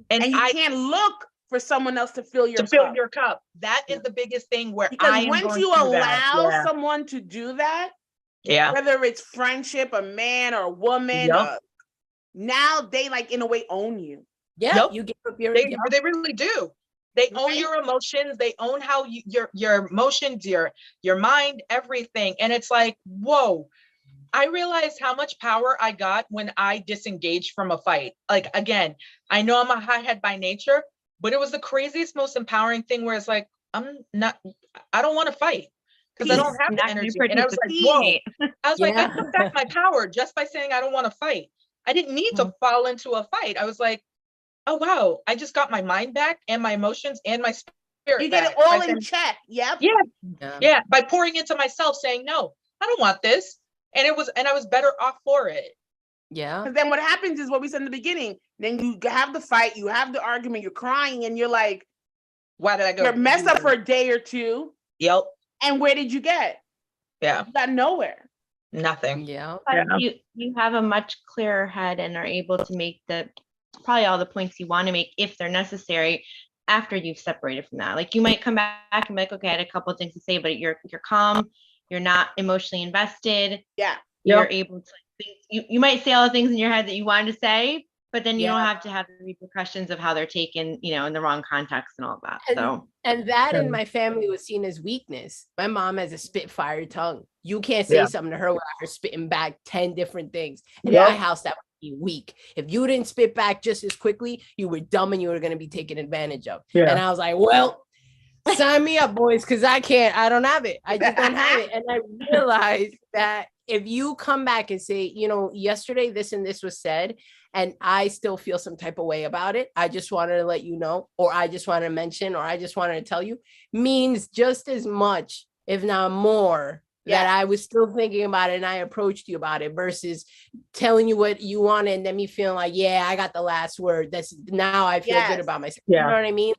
And And you I can't look for someone else to fill your to fill cup. your cup. That is the biggest thing where I Because am once going you through that. allow Yeah. someone to do that, Yeah. whether it's friendship, a man or a woman, Yup. now they like in a way own you. Yeah, Yup. you give up your They really do. They own Right? your emotions. They own how your emotions, your mind, everything. And it's like, whoa, I realized how much power I got when I disengaged from a fight. Like, again, I know I'm a hothead by nature, but it was the craziest, most empowering thing where it's like, I don't want to fight because I don't have the Not gonna energy. And I was like, whoa, participate. I was like, I Yeah. took back my power just by saying I don't want to fight. I didn't need to fall into a fight. I was like, oh, wow, I just got my mind back and my emotions and my spirit You get back it all by in saying- check. Yep. Yeah, yeah, by pouring into myself, saying, no, I don't want this. And I was better off for it. Yeah. Because then what happens is what we said in the beginning. Then you have the fight, you have the argument, you're crying, and you're like, Why did I go? you're messed up for a day or two. Yep. And where did you get? Yeah. You got nowhere. Nothing. Yeah. But you have a much clearer head and are able to make probably all the points you want to make if they're necessary after you've separated from that. Like you might come back and be like, okay, I had a couple of things to say, but you're calm, you're not emotionally invested. Yeah. You're able to think, you might say all the things in your head that you wanted to say, but then you don't Yeah. have to have the repercussions of how they're taken, in the wrong context and all of that. And- So And that in Yeah. my family was seen as weakness. My mom has a spitfire tongue. You can't say Yeah. something to her without her spitting back 10 different things. In Yep. my house, that would be weak. If you didn't spit back just as quickly, you were dumb and you were going to be taken advantage of. Yeah. And I was like, well, sign me up, boys, because I don't have it. I just don't have it. And I realized that if you come back and say, yesterday this and this was said, and I still feel some type of way about it, I just wanted to let you know, or I just wanted to mention, or I just wanted to tell you, means just as much, if not more, that I was still thinking about it and I approached you about it versus telling you what you wanted and then me feeling like, yeah, I got the last word. That's now I feel good Yes. about myself. Yeah. You know what I mean?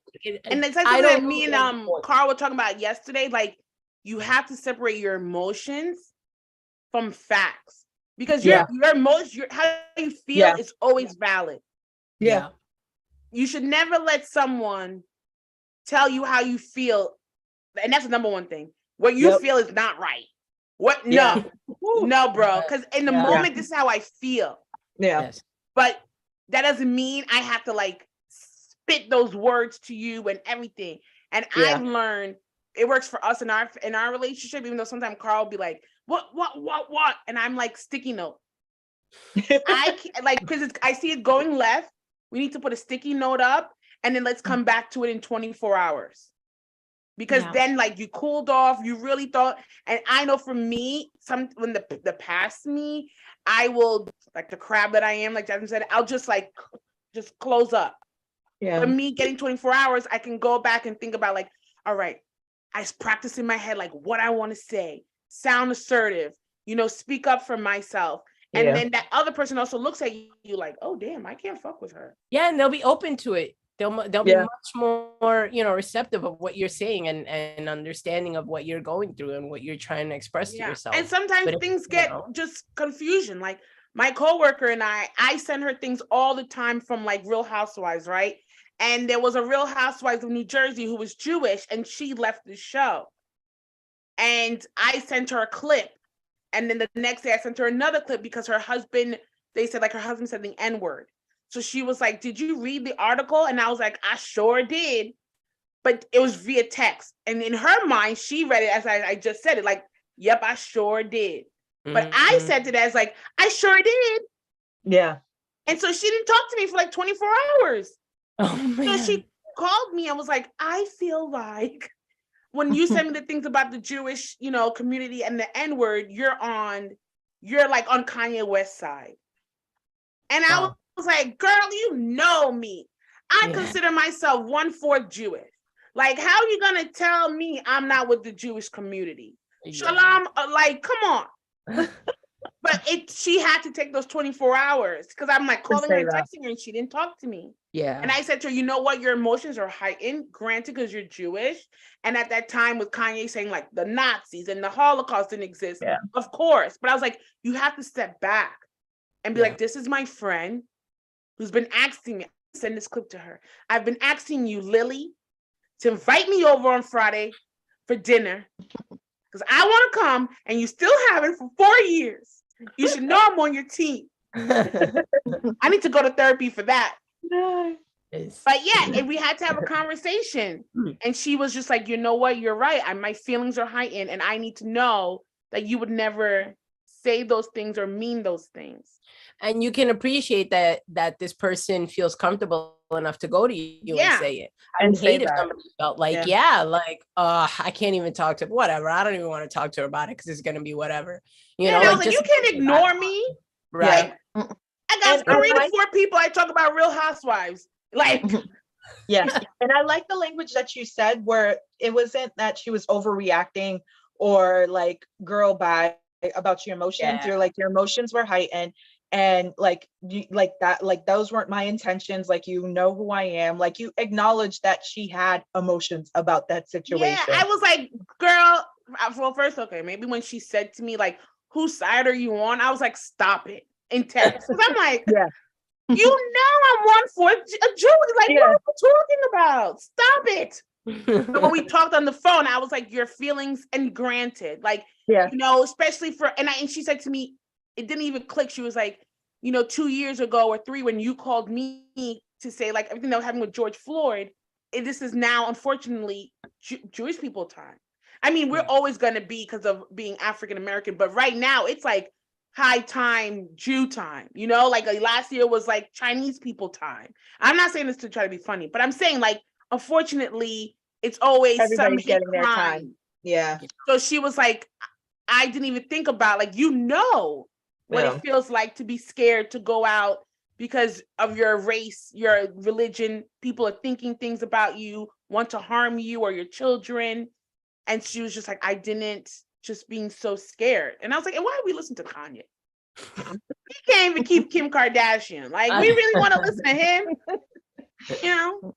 And it's like I something that don't me think and that's important. Carl were talking about yesterday. Like you have to separate your emotions from facts because your emotion, how you feel Yeah. is always valid. Yeah. You should never let someone tell you how you feel, and that's the number one thing. What you Yep. feel is not right. What? Yeah. No, bro. Because in the Yeah. moment, this is how I feel. Yeah. Yes. But that doesn't mean I have to like spit those words to you and everything. And Yeah. I've learned it works for us in our relationship, even though sometimes Carl will be like, what? And I'm like, sticky note. I can't, like, because I see it going left. We need to put a sticky note up and then let's come back to it in 24 hours. Because Yeah. then like you cooled off, you really thought, and I know for me, when the past me, I will, like the crab that I am, like Jasmine said, I'll just close up. Yeah. For me getting 24 hours, I can go back and think about like, all right, I practice in my head like what I want to say, sound assertive, speak up for myself. And Yeah. then that other person also looks at you like, oh damn, I can't fuck with her. Yeah, and they'll be open to it. They'll be Yeah. much more, receptive of what you're saying and understanding of what you're going through and what you're trying to express to yourself. And sometimes But if- things get just confusion. Like my coworker and I send her things all the time from like Real Housewives, right? And there was a Real Housewives of New Jersey who was Jewish and she left the show. And I sent her a clip. And then the next day I sent her another clip because they said like her husband said the N-word. So she was like, did you read the article? And I was like, I sure did. But it was via text. And in her mind, she read it as I just said it, like, yep, I sure did. But I Mhm. said it as like, I sure did. Yeah. And so she didn't talk to me for like 24 hours. Oh So man. she called me and was like, I feel like when you send me the things about the Jewish, community and the N-word, you're like on Kanye West's side. And I Wow. was like, girl, you know me. I Yeah. consider myself 1/4 Jewish. Like, how are you gonna tell me I'm not with the Jewish community? Yeah. Shalom, like, come on. But she had to take those 24 hours because I'm like calling her say and that. texting her and she didn't talk to me. Yeah. And I said to her, you know what? Your emotions are heightened, granted, because you're Jewish. And at that time with Kanye saying like the Nazis and the Holocaust didn't exist, Yeah. of course. But I was like, you have to step back and be Yeah. like, this is my friend who's been asking me, send this clip to her. I've been asking you, Lily, to invite me over on Friday for dinner because I want to come and you still haven't for 4 years. You should know I'm on your team. I need to go to therapy for that. It's- But yeah, and we had to have a conversation. And she was just like, you know what? You're right. My feelings are heightened and I need to know that you would never say those things or mean those things. And you can appreciate that this person feels comfortable enough to go to you and Yeah. say it. I And would say hate if that. somebody felt like, I can't even talk to whatever. I don't even want to talk to her about it because it's gonna be whatever. You know, And I was like like, you just can't ignore me. right. I got And I 3 to like- 4 people I talk about Real Housewives. Like, Yes. And I like the language that you said where it wasn't that she was overreacting or like girl bye about your emotions. Yeah. You're like, your emotions were heightened. And like you like that, like those weren't my intentions. Like, you know who I am. Like, you acknowledged that she had emotions about that situation. yeah, I was like, girl, well, first, okay, maybe when she said to me, like, whose side are you on? I was like, stop it. In text. Because I'm like, Yeah. you know I'm one for a Jew. Like, Yeah. what are you talking about? Stop it. But when we talked on the phone, I was like, your feelings, and granted, like, Yeah. you know, especially for, and she said to me, it didn't even click. She was like, you know, 2 years ago or 3, when you called me to say like everything that was happening with George Floyd, this is now, unfortunately, Jewish people time. I mean, we're always going to be, because of being African-American, but right now it's like high time, Jew time, you know, like last year was like Chinese people time. I'm not saying this to try to be funny, but I'm saying like, unfortunately, it's always Everybody's some getting their crime. time. Yeah. So she was like, I didn't even think about, like, you know what Yeah. it feels like to be scared to go out because of your race, your religion. People are thinking things about you, want to harm you or your children. And she was just like, I didn't, just being so scared. And I was like, and why do we listen to Kanye? He can't even keep Kim Kardashian. Like, we really want to listen to him, you know?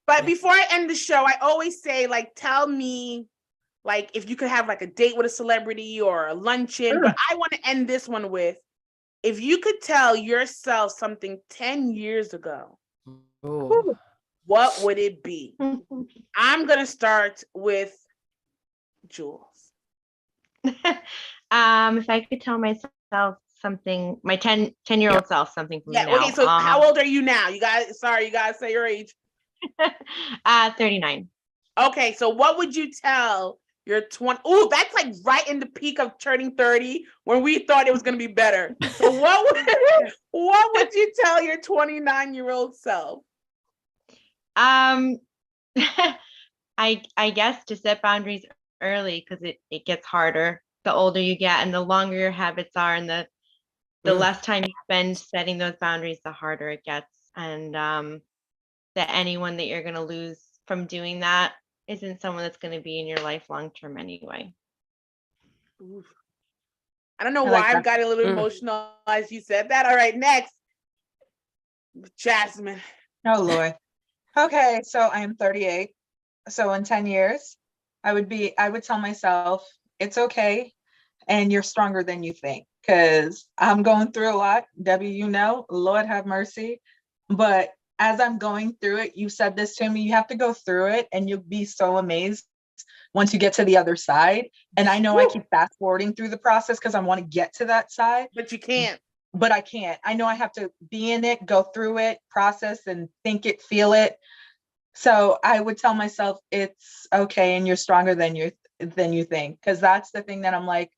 But before I end the show, I always say, like, tell me, like, if you could have like a date with a celebrity or a luncheon, but I want to end this one with, if you could tell yourself something 10 years ago, Ooh. what would it be? I'm going to start with Jules. If I could tell myself something, my 10-year-old self something from Yeah. now. Okay. So how old are you now? You guys, sorry, you guys say your age. 39. Okay. So what would you tell your 20? Oh, that's like right in the peak of turning 30 when we thought it was going to be better. So what would you tell your 29-year-old self? I guess to set boundaries early, because it gets harder the older you get, and the longer your habits are, and the less time you spend setting those boundaries, the harder it gets. And that anyone that you're going to lose from doing that isn't someone that's going to be in your life long term anyway. Oof. I don't know I why like I've that. got a little emotional as you said that. All right, next. Jasmine. Oh Lord. Okay, so I am 38. So in 10 years, I would tell myself, it's okay, and you're stronger than you think. Because I'm going through a lot. Debbie, you know, Lord have mercy. But as I'm going through it, you said this to me, you have to go through it, and you'll be so amazed once you get to the other side. And I know I keep fast forwarding through the process because I want to get to that side. But you can't. But I can't. I know I have to be in it, go through it, process and think it, feel it. So I would tell myself it's okay, and you're stronger than you think. Because that's the thing that I'm like,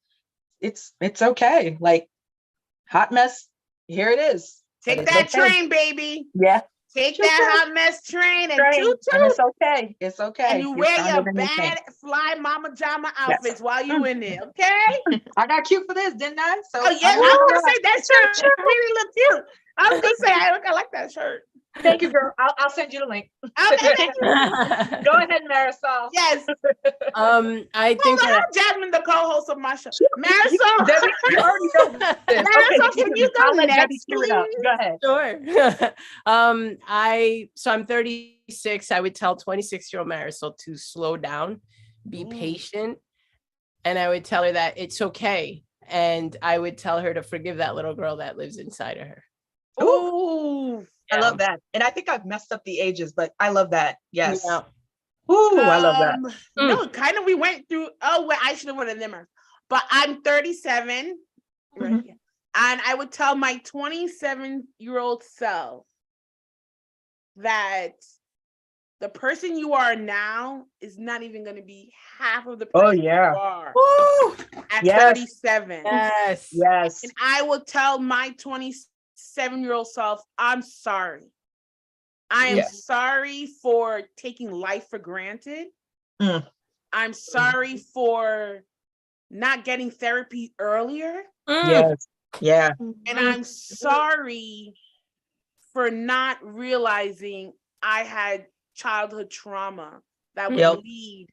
it's okay. Like, hot mess, here it is. But Take it's that okay. train, baby. Yeah. Take Sure, that sure. hot mess train and Train. toot And toot. it's okay. It's okay. And you You're wear stronger your than you think. bad fly mama jama Yes. outfits while you in there, okay? I got cute for this, didn't I? So Oh yeah, I I'm was all gonna right. say that shirt really look cute. I was gonna say I like that shirt. Thank you, girl. I'll send you the link. Okay. Go ahead, Marisol. Yes. I think Hold on, that I'm Jasmine, the co-host of my show. Debbie, Marisol. you already know this. Marisol, can you go I'll let Debbie next, cue it up. please? Go ahead. Sure. I'm 36. I would tell 26-year-old Marisol to slow down, be patient, and I would tell her that it's okay. And I would tell her to forgive that little girl that lives inside of her. Ooh. I love that. And I think I've messed up the ages, but I love that. Yes. Yeah. Ooh, I love that. No, kind of we went through, well, I should have went in them. But I'm 37. Right? Mhm. Yeah. And I would tell my 27-year-old self that the person you are now is not even going to be half of the person you are Woo! at at Yes. 37. Yes. Yes. And I will tell my 27-year-old self, I'm sorry. I am Yeah. sorry for taking life for granted. Mm. I'm sorry for not getting therapy earlier. Mm. Yes. Yeah. And I'm sorry for not realizing I had childhood trauma that would Yep. lead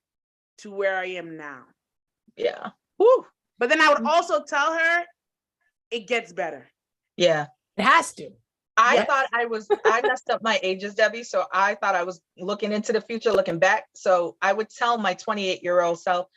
to where I am now. Yeah. Woo. But then I would also tell her it gets better. Yeah. It has to. I Yes. thought I messed up my ages, Debbie. So I thought I was looking into the future, looking back. So I would tell my 28-year-old self,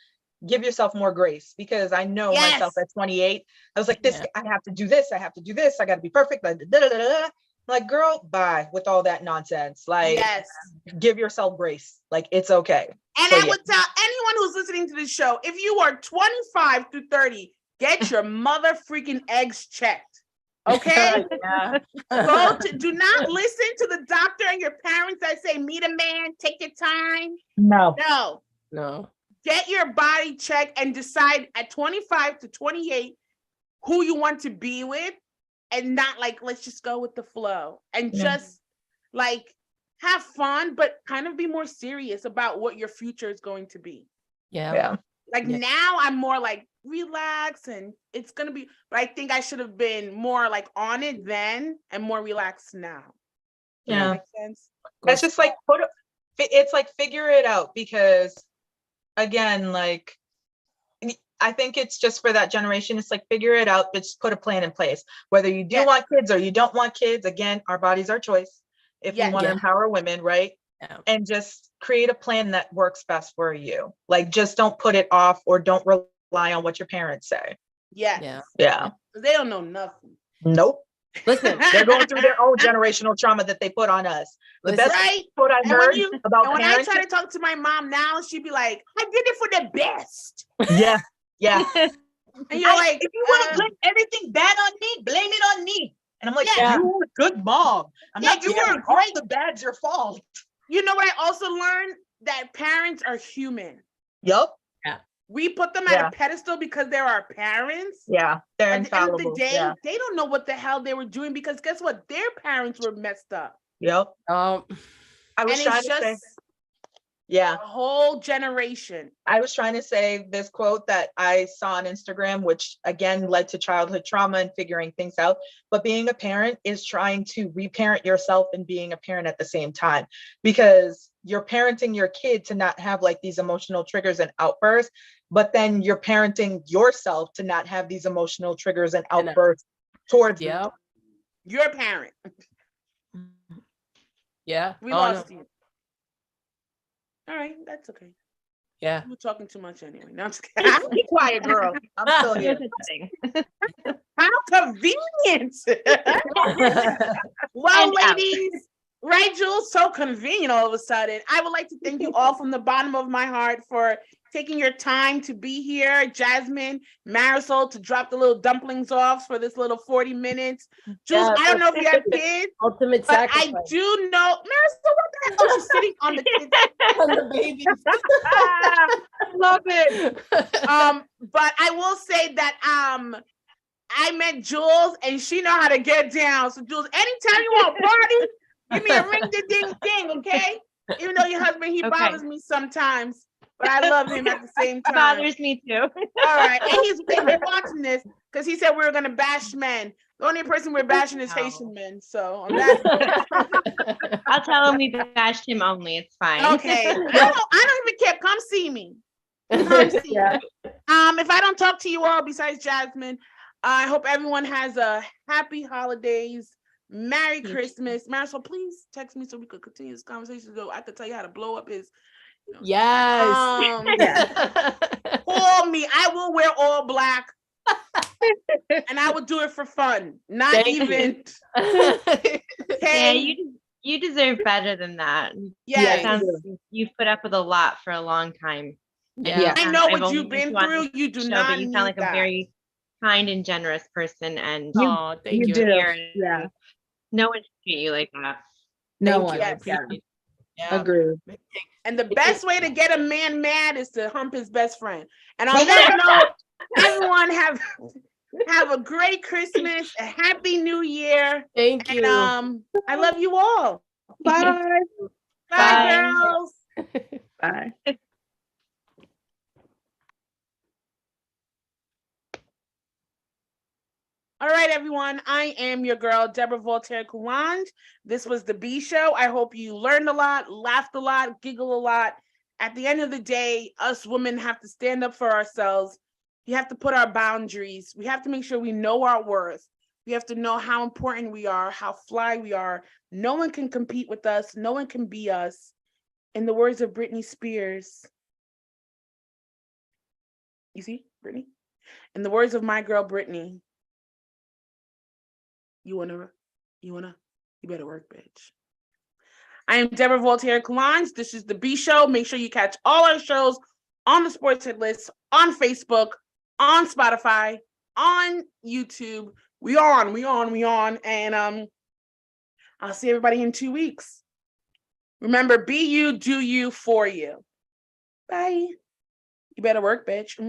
give yourself more grace, because I know myself Yes. at 28. I was like, this, Yeah. I have to do this. I have to do this. I got to be perfect. Da, da, da, da, da. Like, girl, bye with all that nonsense. Like, Yes. give yourself grace. Like, it's okay. And So, I yeah. would tell anyone who's listening to this show, if you are 25 through 30, get your mother freaking eggs checked. Okay? Yeah. Do not listen to the doctor and your parents that say, meet a man, take your time. No. No. No. Get your body checked and decide at 25 to 28 who you want to be with, and not like, let's just go with the flow and Yeah. just like have fun, but kind of be more serious about what your future is going to be. Yeah. Yeah. Like Yeah. now I'm more like relax and it's gonna be, but I think I should have been more like on it then and more relaxed now. Does that Yeah. make sense? It's just like it's like figure it out, because again, like I think it's just for that generation. It's like figure it out, but just put a plan in place. Whether you do Yes. want kids or you don't want kids, again, our body's our choice. If Yes. we want to Yeah. empower women, right? Yeah. And just create a plan that works best for you. Like, just don't put it off or don't rely on what your parents say. Yes. Yeah. Yeah. They don't know nothing. Nope. Listen, They're going through their own generational trauma that they put on us. The listen. best Right? quote I And when heard you- about And when I parenting. try to talk to my mom now, she'd be like, I did it for the best. Yeah. Yeah. And you're like, if you want to blame everything bad on me, blame it on me. And I'm like, Yeah. you were a good mom. I'm Yeah, not you were saying a all great- the bad's your fault. you know what I also learned? That parents are human. Yup. We put them at Yeah. a pedestal because they're our parents. Yeah. They're At the end of infallible. the day, Yeah. they don't know what the hell they were doing, because guess what? Their parents were messed up. Yup. Um, I was And trying it's to say, just yeah. a whole generation. I was trying to say this quote that I saw on Instagram, which again led to childhood trauma and figuring things out. But being a parent is trying to reparent yourself and being a parent at the same time, because you're parenting your kid to not have like these emotional triggers and outbursts, but then you're parenting yourself to not have these emotional triggers and And, outbursts towards yeah. You're a parent. Yeah. We Oh, lost no. you. All right, that's okay. Yeah. We're talking too much anyway. No, I'm just kidding. Be quiet, girl. I'm still here. Here's the thing. How convenient. Well, And out. ladies, right, Jules? So convenient all of a sudden. I would like to thank you all from the bottom of my heart for taking your time to be here. Jasmine, Marisol, to drop the little dumplings off for this little 40 minutes. Jules, Yeah, I don't know if you have kids, Ultimate but I sacrifice do know. Marisol, what the hell is she sitting on the kids? on the babies. Love it. But I will say that I met Jules and she know how to get down. So Jules, anytime you want a party, give me a ring ding ding ding, okay? Even though your husband, he Okay. bothers me sometimes, but I love him at the same It time. bothers me too. All right, and he's watching this because he said we were gonna bash men. The only person we're bashing is No. Haitian men. So on that, I'll tell him we bashed him only. It's fine. okay. I don't even care. Come see me. Come see Yeah. me. If I don't talk to you all besides Jasmine, I hope everyone has a happy holidays. Merry Christmas. Marisol, please text me so we could continue this conversation. So I could tell you how to blow up his. Yes. Call me. I will wear all black. And I will do it for fun. Not Thank you. even. Yeah, Okay. you deserve better than that. Yes. Sounds, you've put up with a lot for a long time. Yeah. I know I've what only you've been met you on through. You do show, not but you need sound like that. a very kind and generous person, and Oh, thank you. here, Yeah. no one should treat you like that. No Thank one. you. I Yes. appreciate it. Yeah. Agreed. And the best way to get a man mad is to hump his best friend. And on that note, everyone Have a great Christmas, a happy new year. Thank you. And I love you all. Bye. Bye, Bye. girls. Bye. All right, everyone. I am your girl, Deborah Voltaire Coulange. This was the B Show. I hope you learned a lot, laughed a lot, giggled a lot. At the end of the day, us women have to stand up for ourselves. We have to put our boundaries. We have to make sure we know our worth. We have to know how important we are, how fly we are. No one can compete with us. No one can be us. In the words of Britney Spears. You see, Britney? In the words of my girl, Britney. You better work, bitch. I am Deborah Voltaire Coulange. This is the B Show. Make sure you catch all our shows on the Sports Hit List, on Facebook, on Spotify, on YouTube. We on. And I'll see everybody in 2 weeks. Remember, be you, do you, for you. Bye. You better work, bitch.